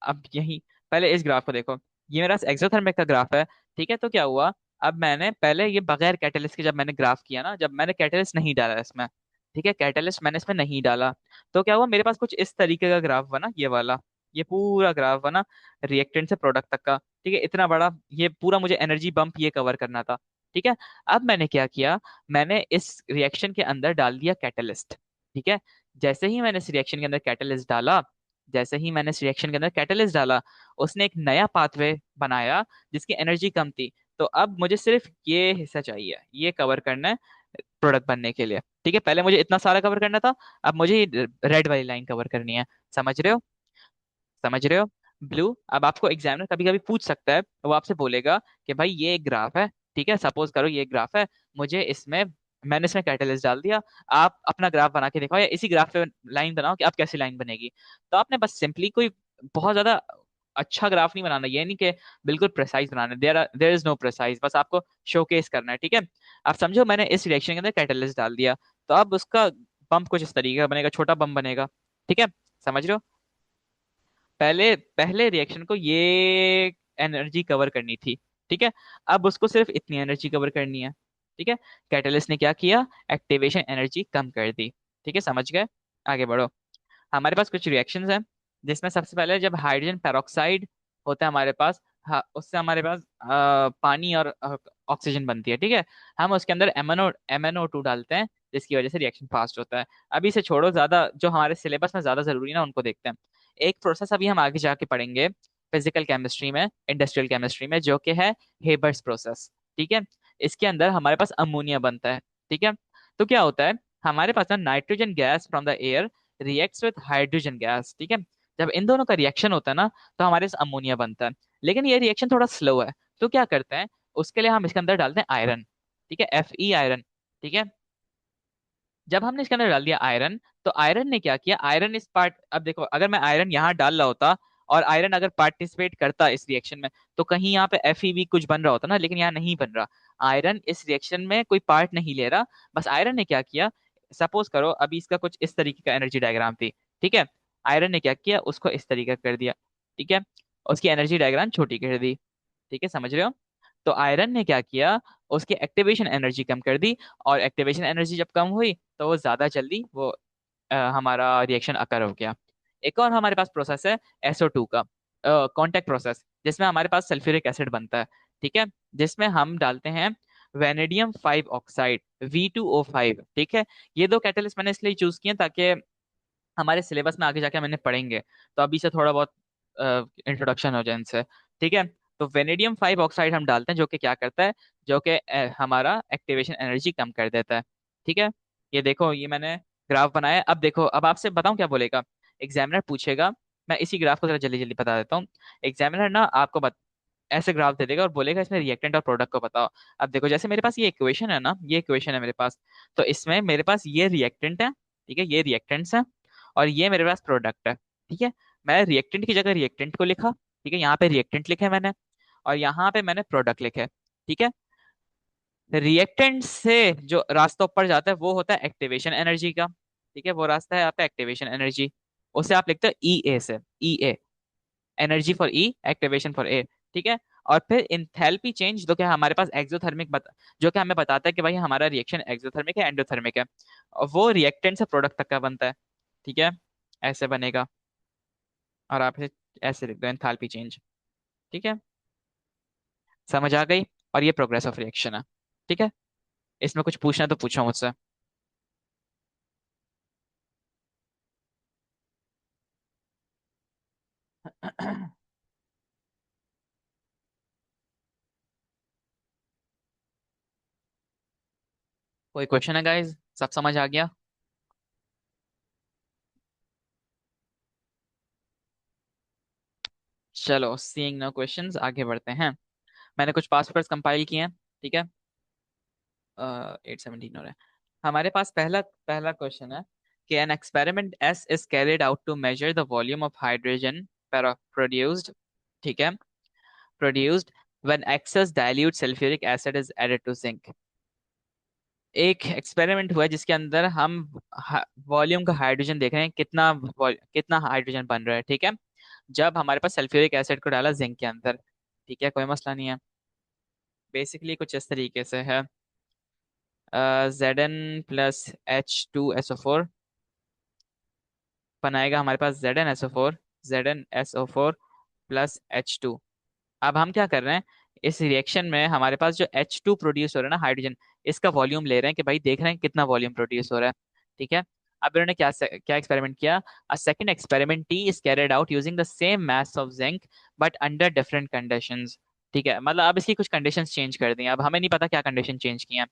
अब यही, पहले इस ग्राफ को देखो, ये मेरा एक्सोथर्मिक का ग्राफ है। ठीक है, तो क्या हुआ, अब मैंने पहले ये बगैर कैटलिस्ट के जब मैंने ग्राफ किया ना, जब मैंने कैटलिस्ट नहीं डाला इसमें, ठीक है, कैटलिस्ट मैंने इसमें नहीं डाला, तो क्या हुआ, मेरे पास कुछ इस तरीके का ग्राफ बना, ये वाला, ये पूरा ग्राफ बना रिएक्टेंट से प्रोडक्ट तक का। ठीक है, इतना बड़ा, ये पूरा मुझे एनर्जी बम्प ये कवर करना था। ठीक है, अब मैंने क्या किया, मैंने इस रिएक्शन के अंदर डाल दिया कैटलिस्ट। ठीक है, जैसे ही मैंने इस रिएक्शन के अंदर कैटलिस्ट डाला, जैसे ही मैंने इस रिएक्शन के अंदर कैटलिस्ट डाला, उसने एक नया पाथवे बनाया जिसकी एनर्जी कम थी। तो अब मुझे सिर्फ ये हिस्सा चाहिए, ये कवर करना है प्रोडक्ट बनने के लिए। ठीक है, पहले मुझे इतना सारा कवर करना था, अब मुझे रेड वाली लाइन कवर करनी है। समझ रहे हो, समझ रहे हो। ब्लू, अब आपको एग्जामिनर कभी कभी पूछ सकता है, वो आपसे बोलेगा कि भाई ये एक ग्राफ है, ठीक है, सपोज करो ये ग्राफ है, मुझे इसमें, मैंने इसमें कैटलिस्ट डाल दिया, आप अपना ग्राफ बना के दिखाओ या इसी ग्राफ पे लाइन बनाओ कि आप कैसी लाइन बनेगी। तो आपने बस सिंपली कोई बहुत ज्यादा अच्छा ग्राफ नहीं बनाना, ये नहीं कि बिल्कुल प्रिसाइज बनाना, देयर इज नो प्रिसाइज, बस आपको शोकेस करना है। ठीक है, आप समझो मैंने इस रिएक्शन के अंदर कैटलिस्ट डाल दिया, तो अब उसका पंप कुछ इस तरीके का बनेगा, छोटा पंप बनेगा। ठीक है, समझ रहे हो। पहले पहले रिएक्शन को ये एनर्जी कवर करनी थी। ठीक है, अब उसको सिर्फ इतनी एनर्जी कवर करनी है। ठीक है, कैटलिस्ट ने क्या किया, एक्टिवेशन एनर्जी कम कर दी। ठीक है, समझ गए, आगे बढ़ो। हमारे पास कुछ रिएक्शंस हैं जिसमें सबसे पहले जब हाइड्रोजन पेरोक्साइड होता है हमारे पास, हाँ, उससे हमारे पास पानी और ऑक्सीजन बनती है। ठीक है, हम उसके अंदर MnO2 डालते हैं जिसकी वजह से रिएक्शन फास्ट होता है। अभी इसे छोड़ो, ज्यादा जो हमारे सिलेबस में ज्यादा जरूरी ना उनको देखते हैं। एक प्रोसेस अभी हम आगे जाके पढ़ेंगे फिजिकल केमिस्ट्री में, इंडस्ट्रियल केमिस्ट्री में, जो कि है हेबर्स प्रोसेस। ठीक है, इसके अंदर हमारे पास अमोनिया बनता है। ठीक है, तो क्या होता है, हमारे पास ना nitrogen gas from the air reacts with hydrogen gas. ठीक है, जब इन दोनों का रिएक्शन होता है ना, तो हमारे पास अमोनिया बनता है। लेकिन ये रिएक्शन थोड़ा स्लो है, तो क्या करते हैं, उसके लिए हम इसके अंदर डालते हैं आयरन। ठीक है, Fe आयरन। ठीक है, जब हमने इसके अंदर डाल दिया आयरन, तो आयरन ने क्या किया, आयरन इस पार्ट, अब देखो अगर मैं आयरन यहाँ डाल रहा होता और आयरन अगर पार्टिसिपेट करता इस रिएक्शन में, तो कहीं यहाँ पे FeV कुछ बन रहा होता ना, लेकिन यहाँ नहीं बन रहा। आयरन इस रिएक्शन में कोई पार्ट नहीं ले रहा, बस आयरन ने क्या किया, सपोज करो अभी इसका कुछ इस तरीके का एनर्जी डायग्राम थी। ठीक है, आयरन ने क्या किया, उसको इस तरीके का कर दिया। ठीक है, उसकी एनर्जी डायग्राम छोटी कर दी। ठीक है, समझ रहे हो। तो आयरन ने क्या किया, उसकी एक्टिवेशन एनर्जी कम कर दी, और एक्टिवेशन एनर्जी जब कम हुई तो वो ज्यादा जल्दी वो हमारा रिएक्शन अकर हो गया। एक और हमारे पास प्रोसेस है SO2 का, कांटेक्ट प्रोसेस, जिसमें हमारे पास सल्फ्यूरिक एसिड बनता है। ठीक है, जिसमें हम डालते हैं वेनेडियम 5 ऑक्साइड V2O5। ठीक है, ये दो कैटलिस्ट मैंने इसलिए चूज किए ताकि हमारे सिलेबस में आगे जाके मैंने पढ़ेंगे, तो अभी से थोड़ा बहुत इंट्रोडक्शन हो जाए इनसे। ठीक है, तो वेनेडियम 5 ऑक्साइड हम डालते हैं, जो कि क्या करता है, जो कि हमारा एक्टिवेशन एनर्जी कम कर देता है। ठीक है। ये देखो, ये मैंने ग्राफ बनाया। अब देखो, अब आपसे बताऊं क्या बोलेगा एग्जामिनर, पूछेगा। मैं इसी ग्राफ को जरा जल्दी जल्दी बता देता हूँ। एग्जामिनर ना आपको ऐसे ग्राफ दे देगा और बोलेगा इसमें रिएक्टेंट और प्रोडक्ट को बताओ। अब देखो, जैसे मेरे पास ये इक्वेशन है ना, ये इक्वेशन है मेरे पास, तो इसमें मेरे पास ये रिएक्टेंट है, ठीक है, ये रिएक्टेंट्स है, और ये मेरे पास प्रोडक्ट है। ठीक है। मैं रिएक्टेंट की जगह रिएक्टेंट को लिखा, ठीक है, यहाँ पे रिएक्टेंट लिखे मैंने, और यहाँ पे मैंने प्रोडक्ट लिखे। ठीक है। रिएक्टेंट से जो रास्ता ऊपर जाता है वो होता है एक्टिवेशन एनर्जी का। ठीक है, वो रास्ता है यहाँ पे एक्टिवेशन एनर्जी। उसे आप लिखते हो ई ए से, E A, energy for E, activation for A. ठीक है। और फिर इंथैल्पी चेंज, जो कि हमारे पास एक्सोथर्मिक जो कि हमें बताता है कि भाई हमारा रिएक्शन एक्सोथर्मिक है एंडोथर्मिक है, और वो रिएक्टेंट से प्रोडक्ट तक का बनता है। ठीक है, ऐसे बनेगा। और आप इसे ऐसे लिख दो, एंथैल्पी चेंज। ठीक है, समझ आ गई। और ये प्रोग्रेस ऑफ रिएक्शन है। ठीक है। इसमें कुछ पूछना है तो पूछो मुझसे। कोई क्वेश्चन है गाइस, सब समझ आ गया? चलो, सीइंग नो क्वेश्चंस, आगे बढ़ते हैं। मैंने कुछ पास्ट पेपर्स कंपाइल किए हैं। ठीक है। 817 हो रहा है। हमारे पास पहला पहला क्वेश्चन है कि an experiment as is carried out to measure the volume of hydrogen produced. ठीक है, produced when excess dilute sulphuric acid is added to zinc. एक एक्सपेरिमेंट हुआ है जिसके अंदर हम वॉल्यूम का हाइड्रोजन देख रहे हैं, कितना हाइड्रोजन बन रहा है। ठीक है, जब हमारे पास सल्फ्यूरिक एसिड को डाला जिंक के अंदर। ठीक है, कोई मसला नहीं है। बेसिकली कुछ इस तरीके से है, Zn+H2SO4 बनाएगा हमारे पास ZnSO4, ZnSO4+H2। अब हम क्या कर रहे हैं, इस रिएक्शन में हमारे पास जो H2 प्रोड्यूस हो रहा है ना, हाइड्रोजन, इसका वॉल्यूम ले रहे हैं कि भाई देख रहे हैं कितना वॉल्यूम प्रोड्यूस हो रहा है। ठीक है। अब इन्होंने क्या क्या एक्सपेरिमेंट किया, a second experiment T is carried out using the same mass of zinc but under different conditions. ठीक है, मतलब अब इसकी कुछ कंडीशंस चेंज कर दी हैं, अब हमें नहीं पता क्या कंडीशन चेंज की हैं।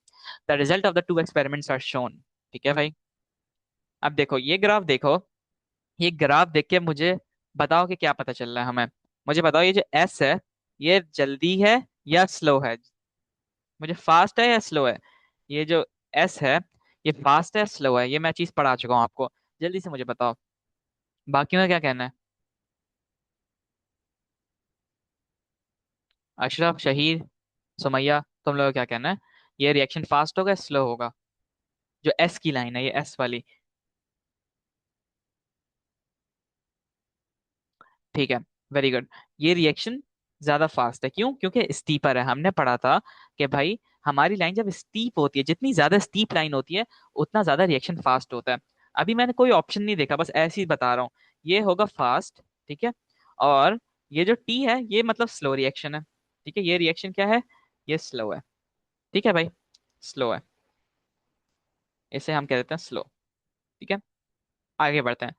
The result of the two experiments are shown. ठीक है भाई। अब देखो ये ग्राफ देखो, ये ग्राफ देख के मुझे बताओ कि क्या पता चल रहा है हमें। मुझे बताओ ये जो एस है, ये जल्दी है या स्लो है, मुझे फास्ट है या स्लो है। ये जो एस है, ये फास्ट है या स्लो है, ये मैं चीज पढ़ा चुका हूँ आपको। जल्दी से मुझे बताओ, बाकियों का क्या कहना है। अशरफ, शहीद, सुमैया, तुम लोगों का क्या कहना है, ये रिएक्शन फास्ट होगा स्लो होगा, जो एस की लाइन है, ये एस वाली। ठीक है, वेरी गुड। ये रिएक्शन ज्यादा फास्ट है, क्यों? क्योंकि स्टीपर है। हमने पढ़ा था कि भाई हमारी लाइन जब स्टीप होती है, जितनी ज्यादा स्टीप लाइन होती है उतना ज्यादा रिएक्शन फास्ट होता है। अभी मैंने कोई ऑप्शन नहीं देखा, बस ऐसे ही बता रहा हूँ। ये होगा फास्ट। ठीक है। और ये जो टी है, ये मतलब स्लो रिएक्शन है। ठीक है, ये रिएक्शन क्या है, ये स्लो है। ठीक है भाई, स्लो है, इसे हम कह देते हैं स्लो। ठीक है, आगे बढ़ते हैं।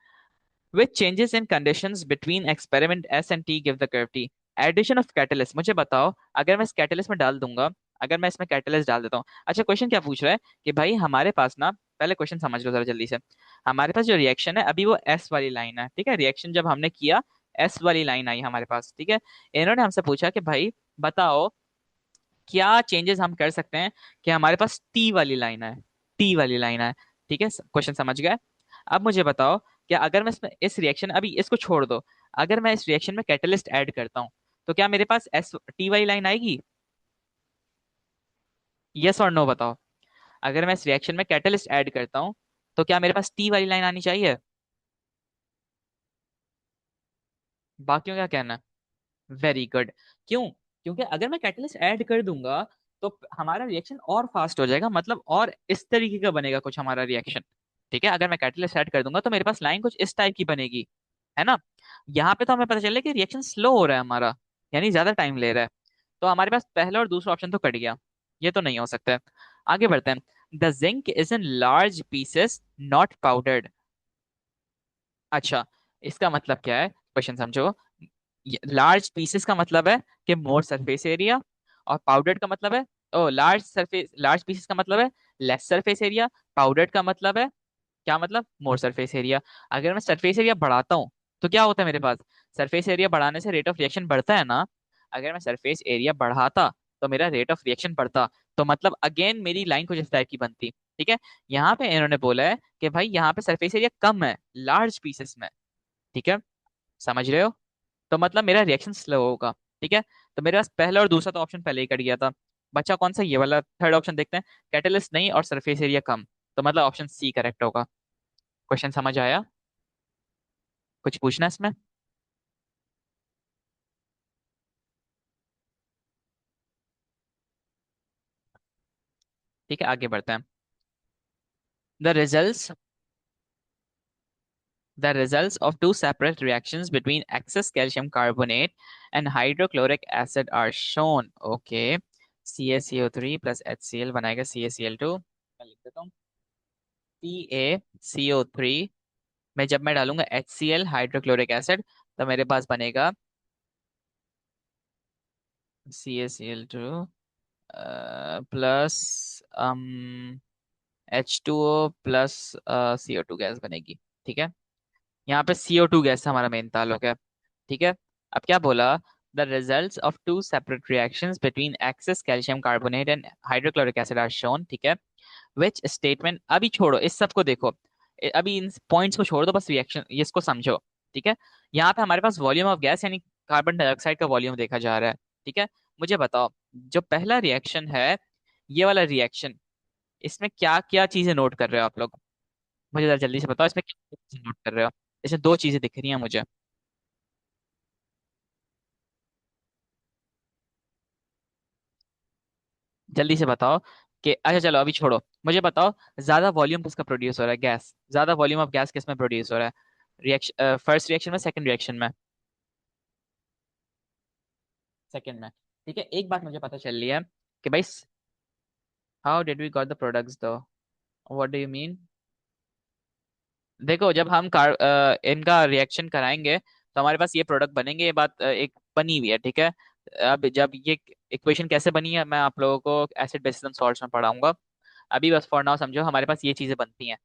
Which changes in conditions between experiment S and T give the curve T? Addition of catalyst, मुझे बताओ, अगर मैं इस कैटलिस्ट में डाल दूंगा, अगर मैं इसमें कैटलिस्ट डाल देता हूँ। अच्छा, क्वेश्चन क्या पूछ रहा है कि भाई हमारे पास ना, पहले क्वेश्चन समझ लो जरा जल्दी से। हमारे पास जो रिएक्शन है अभी वो एस वाली लाइन है। ठीक है, रिएक्शन जब हमने किया, एस वाली लाइन आई हमारे पास। ठीक है, इन्होंने हमसे पूछा कि भाई बताओ क्या चेंजेस हम कर सकते हैं कि हमारे पास टी वाली लाइन है, टी वाली लाइन है। ठीक है, क्वेश्चन समझ गए। अब मुझे बताओ कि अगर मैं इसमें इस रिएक्शन, अभी इसको छोड़ दो, अगर मैं इस रिएक्शन में कैटलिस्ट ऐड करता हूँ तो क्या मेरे पास एस टी वाली लाइन आएगी? यस और नो बताओ। अगर मैं इस रिएक्शन में कैटलिस्ट ऐड करता हूँ तो क्या मेरे पास टी वाली लाइन आनी चाहिए? बाकियों का क्या कहना है? Very good. क्यों? क्योंकि अगर मैं कैटलिस्ट ऐड कर दूंगा तो हमारा रिएक्शन और फास्ट हो जाएगा, मतलब और इस तरीके का बनेगा कुछ हमारा रिएक्शन। ठीक है, अगर मैं कैटलिस्ट ऐड कर दूंगा तो मेरे पास लाइन कुछ इस टाइप की बनेगी, है ना। यहाँ पे तो हमें पता चल कि रिएक्शन स्लो हो रहा है हमारा, यानी ज्यादा टाइम ले रहा है। तो हमारे पास पहला और दूसरा ऑप्शन तो कट गया, ये तो नहीं हो सकता है। आगे बढ़ते हैं। The zinc is in large pieces not powdered. अच्छा, इसका मतलब क्या है, क्वेश्चन समझो। लार्ज पीसेस का मतलब है कि मोर सरफेस एरिया, और पाउडर्ड का मतलब है, ओ लार्ज पीसेस का मतलब है लेस सरफेस एरिया, पाउडर्ड का मतलब है क्या, मतलब मोर सरफेस एरिया। अगर मैं सरफेस एरिया बढ़ाता हूँ तो क्या होता है मेरे पास, सरफेस एरिया बढ़ाने से रेट ऑफ रिएक्शन बढ़ता है ना। अगर मैं सरफेस एरिया बढ़ाता तो मेरा रेट ऑफ रिएक्शन बढ़ता। तो मतलब अगेन मेरी लाइन कुछ इस टाइप की बनती। ठीक है, यहाँ पे इन्होंने बोला है कि भाई यहाँ पे सरफेस एरिया कम है लार्ज पीसेस में। ठीक है, समझ रहे हो। तो मतलब मेरा रिएक्शन स्लो होगा। ठीक है, तो मेरे पास पहला और दूसरा तो ऑप्शन पहले ही कट गया था। बचा कौन सा, ये वाला थर्ड ऑप्शन देखते हैं, कैटलिस्ट नहीं और सरफेस एरिया कम। तो मतलब ऑप्शन सी करेक्ट होगा। क्वेश्चन समझ आया, कुछ पूछना है इसमें। ठीक है, आगे बढ़ते हैं। The results the results of two separate reactions between excess calcium carbonate and hydrochloric acid are shown. Okay, CaCO3 plus HCl बनाएगा CaCl2। मैं लिख देता हूँ CaCO3 में जब मैं डालूंगा HCl हाइड्रोक्लोरिक एसिड तो मेरे पास बनेगा CaCl2 plus H2O plus CO2 gas बनेगी। ठीक है, यहाँ पे CO2 गैस हमारा मेन ताल्लुक है। ठीक है, अब क्या बोला, the results of two separate reactions between excess calcium carbonate and hydrochloric acid are shown. ठीक है, विच स्टेटमेंट, अभी छोड़ो इस सब को देखो, अभी इन पॉइंट्स को छोड़ दो, बस रिएक्शन ये इसको समझो। ठीक है, यहाँ पे हमारे पास वॉल्यूम ऑफ गैस यानी कार्बन डाइऑक्साइड का वॉल्यूम देखा जा रहा है। ठीक है, मुझे बताओ जो पहला रिएक्शन है, ये वाला रिएक्शन, इसमें क्या क्या चीजें नोट कर रहे हो आप लोग, मुझे जरा जल्दी से बताओ इसमें क्या चीजें नोट कर रहे हो। इसमें दो चीजें दिख रही हैं मुझे, जल्दी से बताओ। कि अच्छा चलो अभी छोड़ो, मुझे बताओ ज्यादा वॉल्यूम किसका प्रोड्यूस हो रहा है, गैस, ज्यादा वॉल्यूम ऑफ गैस किस में प्रोड्यूस हो रहा है, रिएक्शन फर्स्ट रिएक्शन में सेकंड रिएक्शन में, सेकंड में। ठीक है, एक बात मुझे पता चल रही है कि भाई, how did we got the products though, what do you mean. देखो जब हम इनका रिएक्शन कराएंगे तो हमारे पास ये प्रोडक्ट बनेंगे, ये बात एक बनी हुई है। ठीक है, अब जब ये इक्वेशन कैसे बनी है मैं आप लोगों को एसिड बेसिस एंड सॉल्ट्स में पढ़ाऊंगा। अभी बस फॉर नाउ समझो हमारे पास ये चीजें बनती हैं।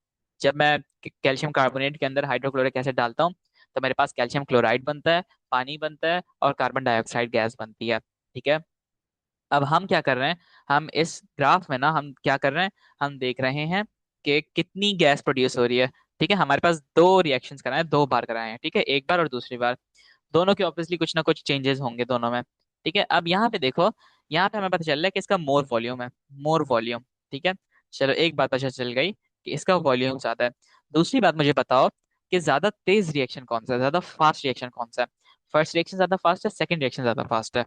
जब मैं कैल्शियम कार्बोनेट के अंदर हाइड्रोक्लोरिक एसिड डालता हूँ तो मेरे पास कैल्शियम क्लोराइड बनता है, पानी बनता है और कार्बन डाइऑक्साइड गैस बनती है। ठीक है, अब हम क्या कर रहे हैं, हम इस ग्राफ में ना हम क्या कर रहे हैं, हम देख रहे हैं कि कितनी गैस प्रोड्यूस हो रही है। ठीक है, हमारे पास दो रिएक्शंस कराए हैं, दो बार कराए हैं। ठीक है, एक बार और दूसरी बार, दोनों के ऑब्वियसली कुछ ना कुछ चेंजेस होंगे दोनों में। ठीक है, अब यहाँ पे देखो, यहाँ पे हमें पता चल रहा है कि इसका मोर वॉल्यूम है, मोर वॉल्यूम। ठीक है, चलो एक बात पता चल गई कि इसका वॉल्यूम ज्यादा है। दूसरी बात मुझे बताओ कि ज्यादा तेज रिएक्शन कौन सा है, ज्यादा फास्ट रिएक्शन कौन सा है, फर्स्ट रिएक्शन ज्यादा फास्ट है, सेकंड रिएक्शन ज्यादा फास्ट है।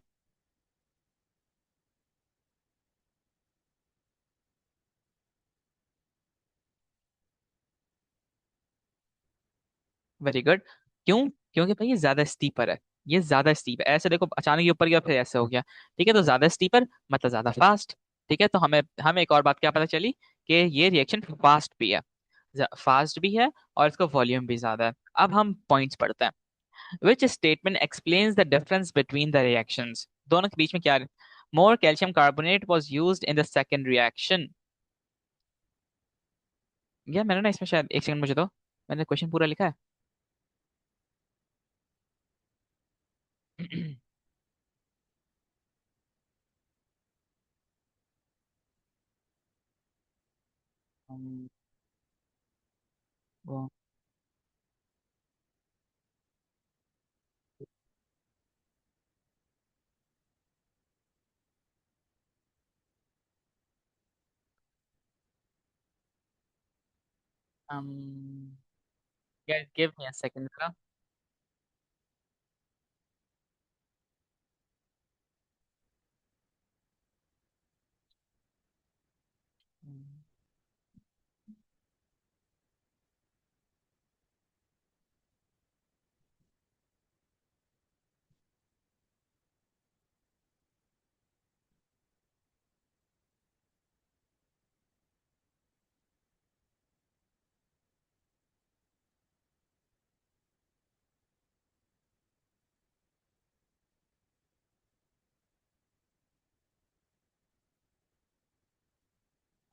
Very good. क्यों, क्योंकि भाई ये ज्यादा स्टीपर है, ये ज्यादा स्टीप है। ऐसे देखो अचानक ये ऊपर गया फिर ऐसे हो गया। ठीक है, तो ज्यादा स्टीपर मतलब ज्यादा फास्ट। ठीक है, तो हमें एक और बात क्या पता चली कि ये रिएक्शन फास्ट भी है, फास्ट भी है और इसका वॉल्यूम भी ज्यादा है। अब हम पॉइंट्स पढ़ते हैं। Which statement explains the difference between the reactions, दोनों के बीच में क्या, more calcium carbonate was used in the second reaction. यार मैंने ना इसमें शायद, एक सेकंड मुझे दो, मैंने क्वेश्चन पूरा लिखा है। Um, वो um, yeah, give me a second जरा।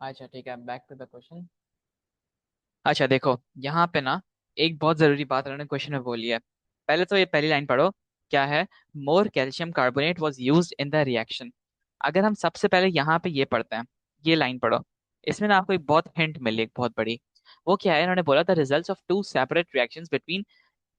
अच्छा ठीक है, बैक टू द क्वेश्चन। अच्छा देखो, यहाँ पे ना एक बहुत जरूरी बात उन्होंने क्वेश्चन में बोली है। पहले तो ये पहली लाइन पढ़ो, क्या है? More calcium carbonate was used in the reaction. अगर हम सबसे पहले यहाँ पे ये पढ़ते हैं, ये लाइन पढ़ो, इसमें ना आपको एक बहुत हिंट मिली, एक बहुत बड़ी। वो क्या है? इन्होंने बोला the results of two separate reactions between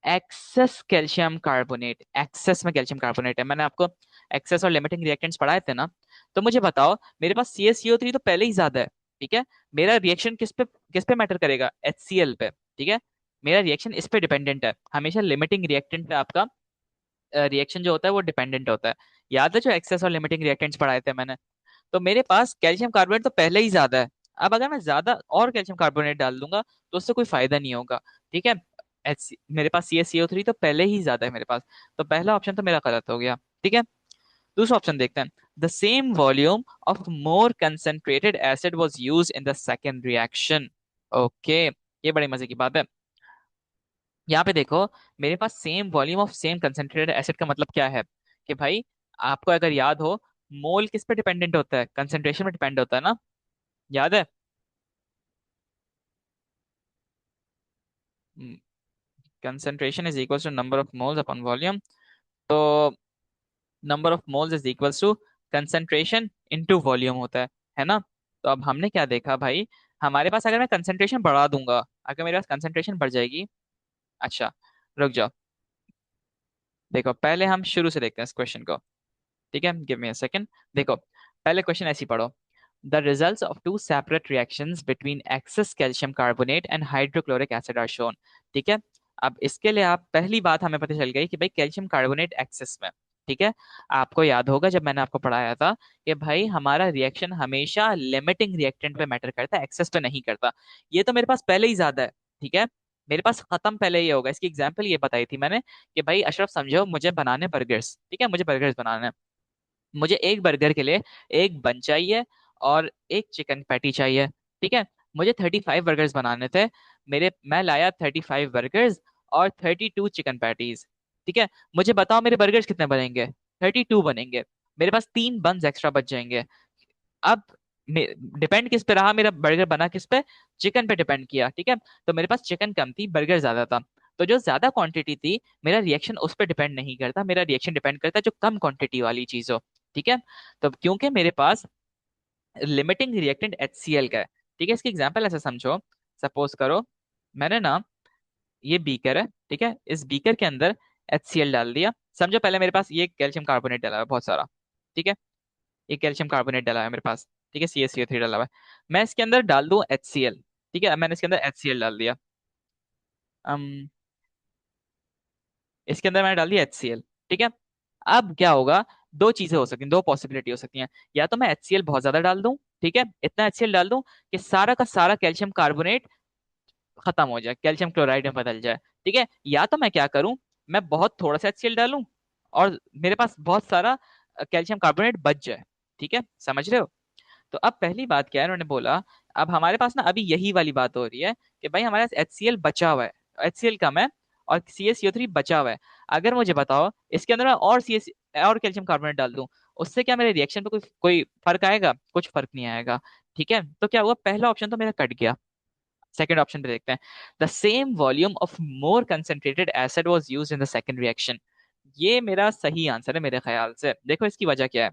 excess calcium carbonate. Excess में कैल्शियम कार्बोनेट है, मैंने आपको एक्सेस और लिमिटिंग रिएक्टेंट्स पढ़ाए थे ना। तो मुझे बताओ, मेरे पास CaCO3 तो पहले ही ज्यादा है, ठीक है। मेरा रिएक्शन किस पे मैटर करेगा? HCl पे, ठीक है। मेरा रिएक्शन इस पे डिपेंडेंट है। हमेशा लिमिटिंग रिएक्टेंट पे आपका रिएक्शन जो होता है वो डिपेंडेंट होता है। याद है जो एक्सेस और लिमिटिंग रिएक्टेंट्स पढ़ाए थे मैंने? तो मेरे पास कैल्शियम कार्बोनेट तो पहले ही ज्यादा है। अब अगर मैं ज्यादा और कैल्शियम कार्बोनेट डाल दूंगा तो उससे कोई फायदा नहीं होगा, ठीक है। मेरे पास CaCO3 तो पहले ही ज्यादा है मेरे पास। तो पहला ऑप्शन तो मेरा गलत हो गया, ठीक है। दूसरा ऑप्शन देखते हैं। The same volume of more concentrated acid was used in the second reaction. Okay, ये बड़ी मजे की बात है। यहाँ पे देखो, मेरे पास same volume of same concentrated acid का मतलब क्या है? कि भाई, आपको अगर याद हो, मोल किस पे डिपेंडेंट होता है? कंसंट्रेशन में डिपेंड होता है ना। याद है? Concentration is equal to number of moles upon volume. तो number of moles is equal to concentration into volume होता है ना। तो अब हमने क्या देखा भाई, हमारे पास अगर मैं कंसंट्रेशन बढ़ा दूंगा, अगर मेरे पास कंसंट्रेशन बढ़ जाएगी। अच्छा, रुक जाओ, देखो पहले हम शुरू से देखते हैं इस क्वेश्चन को, ठीक है। Give me a second. देखो, पहले क्वेश्चन ऐसे ही पढ़ो। The results of two separate reactions between excess calcium carbonate and hydrochloric acid are shown. ठीक है। अब इसके लिए आप पहली बात हमें पता चल गई कि भाई कैल्शियम कार्बोनेट एक्सेस में, ठीक है। आपको याद होगा जब मैंने आपको पढ़ाया था कि भाई हमारा रिएक्शन हमेशा लिमिटिंग रिएक्टेंट पे मैटर करता है, एक्सेस पे नहीं करता। ये तो मेरे पास पहले ही ज्यादा है, ठीक है। मेरे पास खत्म पहले ही होगा। इसकी एग्जांपल ये बताई थी मैंने कि भाई अशरफ समझो, मुझे बनाने बर्गर्स, ठीक है, मुझे बर्गर्स बनाने हैं। मुझे एक बर्गर के लिए एक बन चाहिए और एक चिकन पैटी चाहिए, ठीक है। मुझे 35 बर्गर्स बनाने थे। मैं लाया 35 बर्गर्स और 32 चिकन पैटीज, ठीक है। मुझे बताओ मेरे बर्गर्स कितने बनेंगे? 32 बनेंगे। मेरे पास 3 बन्स एक्स्ट्रा बच जाएंगे। अब डिपेंड किस पे रहा मेरा बर्गर बना? किस पे? चिकन पे डिपेंड किया, ठीक है। तो मेरे पास चिकन कम थी, बर्गर ज्यादा था। तो जो ज्यादा क्वांटिटी थी, मेरा रिएक्शन उस पर डिपेंड नहीं करता, मेरा रिएक्शन डिपेंड करता है जो कम क्वांटिटी वाली चीज हो, ठीक है। तो क्योंकि मेरे पास लिमिटिंग रिएक्टेंट HCl का है, ठीक है। इसकी एग्जांपल ऐसे समझो, सपोज करो मैंने ना, ये बीकर है, ठीक है, इस बीकर के अंदर HCl डाल दिया। समझो पहले मेरे पास ये कैल्शियम कार्बोनेट डाला है बहुत सारा, ठीक है। ये कैल्शियम कार्बोनेट डाला है मेरे पास, ठीक है। CaCO3 डाला हुआ है। मैं इसके अंदर डाल दूं HCl, ठीक है। अब मैंने इसके अंदर HCl डाल दिया। अम, इसके अंदर मैंने डाल दिया HCl, ठीक है। अब क्या होगा? दो चीजें हो सकती हैं, दो पॉसिबिलिटी हो सकती हैं। या तो मैं HCl बहुत ज्यादा डाल दूं, ठीक है, इतना HCl डाल दूं कि सारा का सारा कैल्शियम कार्बोनेट खत्म हो जाए, कैल्शियम क्लोराइड में बदल जाए, ठीक है। या तो मैं क्या करूं, मैं बहुत थोड़ा सा HCl डालूं और मेरे पास बहुत सारा कैल्शियम कार्बोनेट बच जाए, ठीक है। समझ रहे हो? तो अब पहली बात क्या है, उन्होंने बोला, अब हमारे पास ना अभी यही वाली बात हो रही है कि भाई हमारे पास HCl बचा हुआ है, HCl कम है और CaCO3 बचा हुआ है। अगर मुझे बताओ इसके अंदर मैं और CS और कैल्शियम कार्बोनेट डाल दूं, उससे क्या मेरे रिएक्शन पे कोई कोई फर्क आएगा? कुछ फर्क नहीं आएगा, ठीक है। तो क्या हुआ, पहला ऑप्शन तो मेरा कट गया। सेकंड ऑप्शन पे देखते हैं। The same volume of more concentrated acid was used in the second reaction. ये मेरा सही आंसर है मेरे ख्याल से। देखो इसकी वजह क्या है।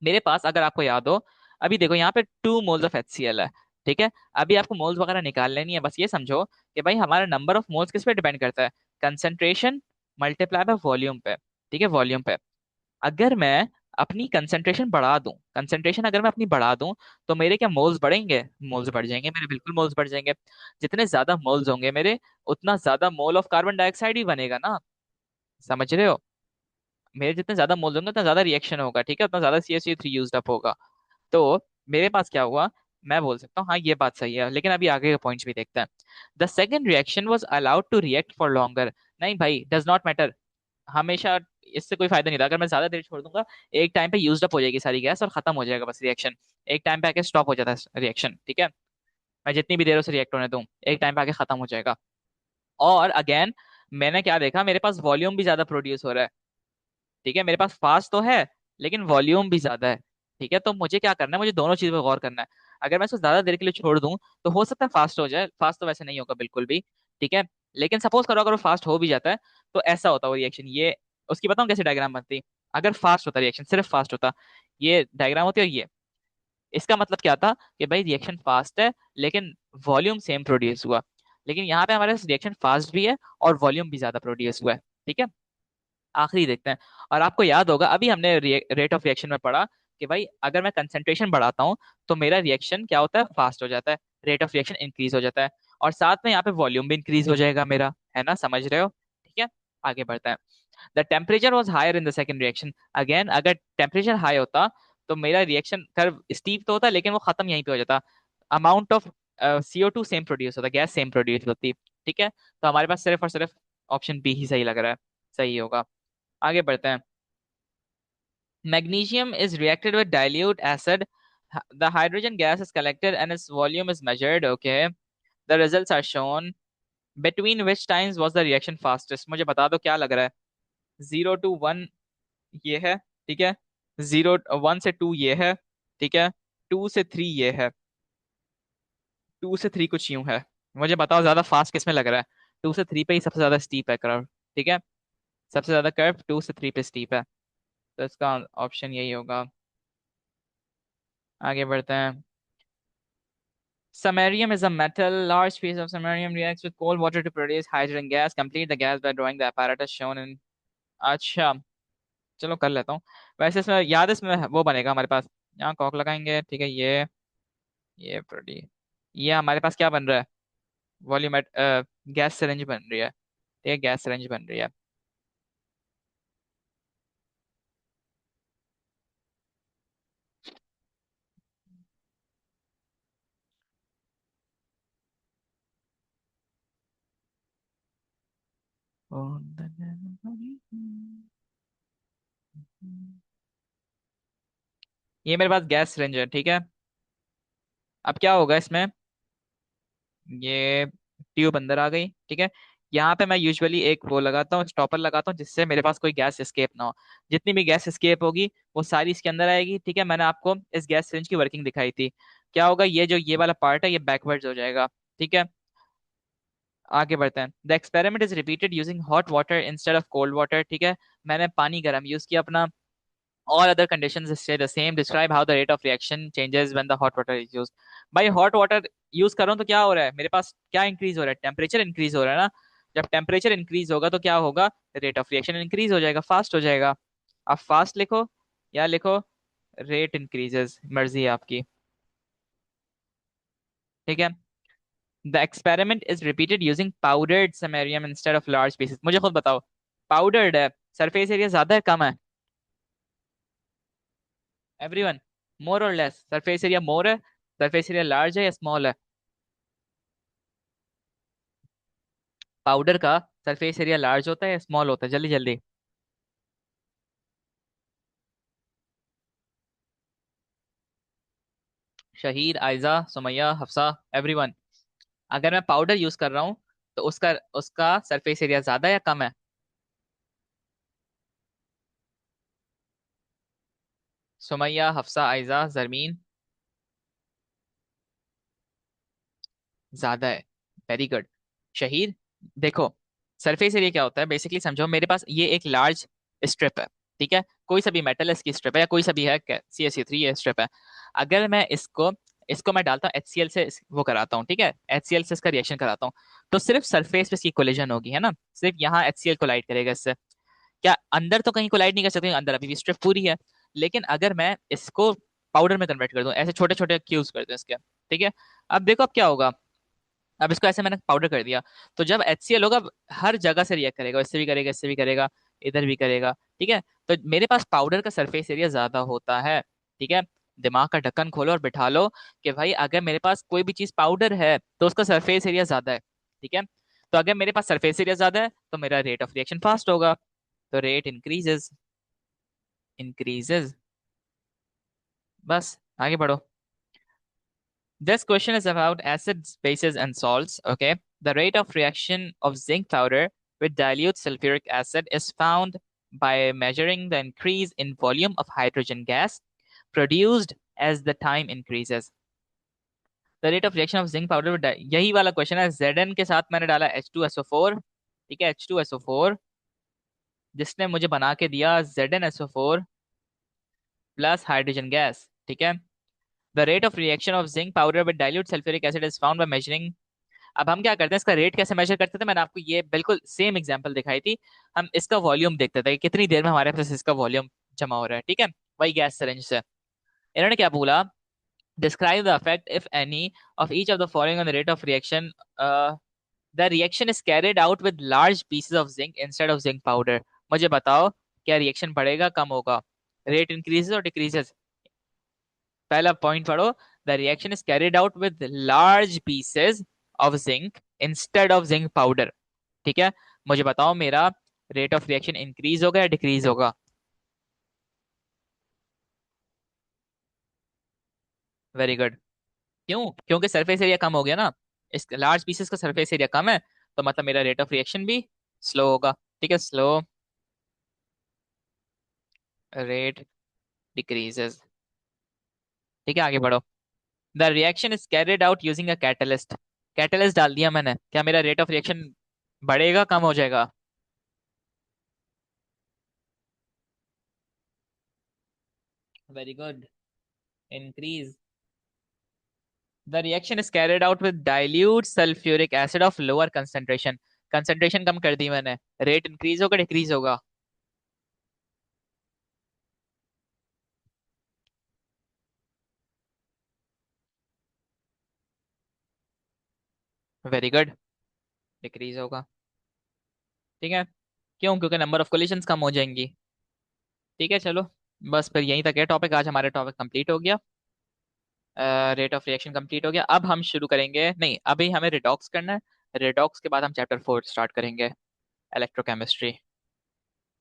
मेरे पास अगर आपको याद हो, अभी देखो यहाँ पे 2 मोल्स ऑफ HCl है, ठीक है। अभी आपको मोल्स वगैरह निकालने नहीं है, बस ये समझो कि भाई हमारा नंबर ऑफ मोल्स किस पे डिपेंड करता है? कंसंट्रेशन मल्टीप्लाई बाय वॉल्यूम पे, ठीक है, वॉल्यूम पे। अगर मैं अपनी कंसंट्रेशन बढ़ा दूं, कंसंट्रेशन अगर मैं अपनी बढ़ा दूं, तो मेरे क्या मोल्स बढ़ेंगे? मोल्स बढ़ जाएंगे मेरे, बिल्कुल मोल्स बढ़ जाएंगे। जितने ज्यादा मोल्स होंगे मेरे, उतना ज्यादा मोल ऑफ कार्बन डाइऑक्साइड ही बनेगा ना। समझ रहे हो? मेरे जितने ज्यादा मोल्स होंगे उतना ज्यादा रिएक्शन होगा, ठीक है, उतना ज्यादा CaCO3 यूज अप होगा। तो मेरे पास क्या हुआ, मैं बोल सकता हूँ हाँ ये बात सही है। लेकिन अभी आगे के पॉइंट्स भी देखते हैं। The second reaction was allowed to react for longer. नहीं भाई, डज नॉट मैटर। हमेशा इससे कोई फायदा नहीं था। अगर मैं ज्यादा देर छोड़ दूंगा, एक टाइम पे यूज अप हो जाएगी सारी गैस और खत्म हो जाएगा बस रिएक्शन। एक टाइम पे आके स्टॉप हो जाता है रिएक्शन, ठीक है। मैं जितनी भी देर उसे रिएक्ट होने दूं, एक टाइम पे आके खत्म हो जाएगा। और अगेन, मैंने क्या देखा, मेरे पास वॉल्यूम भी ज्यादा प्रोड्यूस हो रहा है, ठीक है। मेरे पास फास्ट तो है लेकिन वॉल्यूम भी ज्यादा है, ठीक है। तो मुझे क्या करना है, मुझे दोनों चीजों पर गौर करना है। अगर मैं इसको ज्यादा देर के लिए छोड़ दूं तो हो सकता है फास्ट हो जाए, फास्ट तो वैसे नहीं होगा बिल्कुल भी, ठीक है। लेकिन सपोज करो अगर वो फास्ट हो भी जाता है तो ऐसा होता है वो रिएक्शन, ये उसकी बताऊं कैसे डायग्राम बनती। अगर फास्ट होता रिएक्शन, सिर्फ फास्ट होता, ये डायग्राम होती है, और ये इसका मतलब क्या था कि भाई रिएक्शन फास्ट है लेकिन वॉल्यूम सेम प्रोड्यूस हुआ। लेकिन यहाँ पे हमारे पास रिएक्शन फास्ट भी है और वॉल्यूम भी ज्यादा प्रोड्यूस हुआ है, ठीक है। आखिरी देखते हैं। और आपको याद होगा अभी हमने रेट ऑफ रिएक्शन में पढ़ा कि भाई अगर मैं कंसेंट्रेशन बढ़ाता हूँ तो मेरा रिएक्शन क्या होता है, फास्ट हो जाता है, रेट ऑफ रिएक्शन इंक्रीज हो जाता है, और साथ में यहाँ पे वॉल्यूम भी इंक्रीज हो जाएगा मेरा, है ना, समझ रहे हो, ठीक है। आगे बढ़ते हैं। The temperature was higher in the second reaction. Again अगर टेम्परेचर हाई होता तो मेरा रिएक्शन कर्व स्टीप तो होता लेकिन वो खत्म यहीं पे हो जाता। Amount of CO2 same produce होता, गैस सेम प्रोड्यूस होती, ठीक है। तो हमारे पास सिर्फ और सिर्फ ऑप्शन बी ही सही लग रहा है, सही होगा। आगे बढ़ते हैं। Magnesium is reacted with dilute acid. The hydrogen gas is collected and its volume is measured. Okay. The results are shown. Between which times was the reaction fastest? मुझे बता दो क्या लग रहा है। 0 to 1 ये है, ठीक है। 1 से 2 ये है, ठीक है। 2 से 3 ये है। 2 से 3 कुछ यूं है। मुझे बताओ ज्यादा फास्ट किसमें लग रहा है। 2 से 3 पे ही सबसे ज्यादा स्टीप है कर्व, ठीक है। सबसे ज्यादा कर्व 2 से 3 पे स्टीप है, तो इसका ऑप्शन यही होगा। आगे बढ़ते हैं। Samarium is a metal. Large piece of samarium reacts with cold water to produce hydrogen gas. Complete the gas by drawing the apparatus shown in. अच्छा, चलो कर लेता हूँ। वैसे इसमें याद है, इसमें वो बनेगा हमारे पास, यहाँ कॉक लगाएंगे, ठीक है। ये प्रोडी, ये हमारे पास क्या बन रहा है, वॉल्यूमेट गैस सिरेंज बन रही है, ठीक है, गैस सिरेंज बन रही है। ये मेरे पास गैस सिरेंज है, ठीक है। अब क्या होगा इसमें, ये ट्यूब अंदर आ गई, ठीक है। यहाँ पे मैं यूजुअली एक वो लगाता हूँ, स्टॉपर लगाता हूँ, जिससे मेरे पास कोई गैस एस्केप ना हो। जितनी भी गैस एस्केप होगी वो सारी इसके अंदर आएगी, ठीक है। मैंने आपको इस गैस सिरिंज की वर्किंग दिखाई थी। क्या होगा, ये जो ये वाला पार्ट है ये बैकवर्ड्स हो जाएगा, ठीक है। आगे बढ़ते हैं। The experiment is repeated using hot water instead of cold water, ठीक है। मैंने पानी गर्म यूज किया अपना। All other conditions stay the same. Describe how the rate of reaction changes when the hot water is used. भाई hot water use कर रहा हूँ तो क्या हो रहा है, मेरे पास क्या इंक्रीज हो रहा है, टेम्परेचर इंक्रीज हो रहा है ना। जब टेम्परेचर इंक्रीज होगा तो क्या होगा, रेट ऑफ रिएक्शन इंक्रीज हो जाएगा, फास्ट हो जाएगा। आप फास्ट लिखो या लिखो रेट इंक्रीजेस, मर्जी है आपकी, ठीक है। The experiment is repeated using powdered samarium instead of large pieces. मुझे खुद बताओ, पाउडर्ड है, सरफेस एरिया ज्यादा है कम है, एवरीवन, मोर और लेस, सरफेस एरिया मोर है, सरफेस एरिया लार्ज है या स्मॉल है। पाउडर का सरफेस एरिया लार्ज होता है या स्मॉल होता है, जल्दी जल्दी। शहीद, आयजा, सुमैया, हफ्सा, एवरीवन, अगर मैं पाउडर यूज कर रहा हूँ तो उसका उसका सरफेस एरिया ज्यादा या कम है। सुमैया, हफ्सा, आयजा, जरमीन, ज्यादा है, वेरी गुड। शहीद, देखो सरफेस एरिया क्या होता है बेसिकली, समझो मेरे पास ये एक लार्ज स्ट्रिप है, ठीक है। कोई सा भी मेटल है इसकी स्ट्रिप है, या कोई सा भी है CaSO3 ये स्ट्रिप है। अगर मैं इसको इसको मैं डालता हूँ HCl से, वो कराता हूँ, ठीक है, HCl से इसका रिएक्शन कराता हूँ, तो सिर्फ सरफेस पे इसकी कोलिजन होगी, है ना। सिर्फ यहाँ HCl कोलाइड करेगा इससे। क्या अंदर तो कहीं कोलाइड नहीं कर सकते, अंदर अभी भी स्ट्रिप पूरी है। लेकिन अगर मैं इसको पाउडर में कन्वर्ट कर दूं, ऐसे छोटे छोटे क्यूब्स कर दूं इसके, ठीक है। अब देखो अब क्या होगा। अब इसको ऐसे मैंने पाउडर कर दिया, तो जब HCl होगा, अब हर जगह से रिएक्ट करेगा, इससे भी करेगा, इससे भी करेगा, इधर भी करेगा, ठीक है। तो मेरे पास पाउडर का सरफेस एरिया ज्यादा होता है, ठीक है। दिमाग का ढक्कन खोलो और बिठा लो कि भाई अगर मेरे पास कोई भी चीज पाउडर है तो उसका सरफेस एरिया ज्यादा है, ठीक है। तो अगर मेरे पास सरफेस एरिया ज्यादा है तो मेरा रेट ऑफ रिएक्शन फास्ट होगा, तो रेट इंक्रीजेस, इंक्रीजेस। बस आगे बढ़ो। This question is about acids, bases, and salts. Okay. The rate of reaction of zinc powder with dilute sulfuric acid is found by measuring the increase in volume of hydrogen gas produced as the time increases. The rate of reaction of zinc powder, यही वाला question है। Zn के साथ मैंने डाला H2SO4, ठीक है, H2SO4, जिसने मुझे बना के दिया ZnSO4 प्लस हाइड्रोजन गैस, ठीक है। The rate of reaction of zinc powder with dilute sulphuric acid is found by measuring. अब हम क्या करते हैं, इसका रेट कैसे मेजर करते थे, मैंने आपको ये बिल्कुल सेम एग्जांपल दिखाई थी। हम इसका वॉल्यूम देखते थे कि कितनी देर में हमारे पास इसका वॉल्यूम जमा हो रहा है, ठीक है, वही गैस सिरिंज से। इन्होंने क्या बोला, describe the effect if any of each of the following on the rate of reaction, the reaction is carried out with large pieces of zinc instead of zinc powder. मुझे बताओ क्या reaction बढ़ेगा कम होगा, rate increases और decreases. पहला point पढ़ो, the reaction is carried out with large pieces of zinc instead of zinc powder, ठीक है। मुझे बताओ मेरा रेट ऑफ रिएक्शन इंक्रीज होगा या डिक्रीज होगा। Very good. क्यों? क्योंकि सरफेस एरिया कम हो गया ना, इस लार्ज पीसेस का सरफेस एरिया कम है, तो मतलब मेरा रेट ऑफ रिएक्शन भी स्लो होगा, ठीक है, स्लो रेट डिक्रीजेस, ठीक है, आगे बढ़ो। The reaction is carried out using a catalyst, catalyst डाल दिया मैंने, क्या मेरा रेट ऑफ रिएक्शन बढ़ेगा कम हो जाएगा। Very good, increase. The reaction is carried out with dilute sulphuric acid of lower concentration, concentration कम कर दी मैंने, रेट इंक्रीज होगा डिक्रीज होगा। वेरी गुड, डिक्रीज होगा, ठीक है। क्यों? क्योंकि नंबर ऑफ कोलिशंस कम हो जाएंगी, ठीक है, चलो। बस फिर यहीं तक है टॉपिक, आज हमारा टॉपिक कंप्लीट हो गया, रेट ऑफ रिएक्शन कंप्लीट हो गया। अब हम शुरू करेंगे, नहीं अभी हमें रिडॉक्स करना है, रिडॉक्स के बाद हम चैप्टर 4 स्टार्ट करेंगे, इलेक्ट्रोकेमिस्ट्री।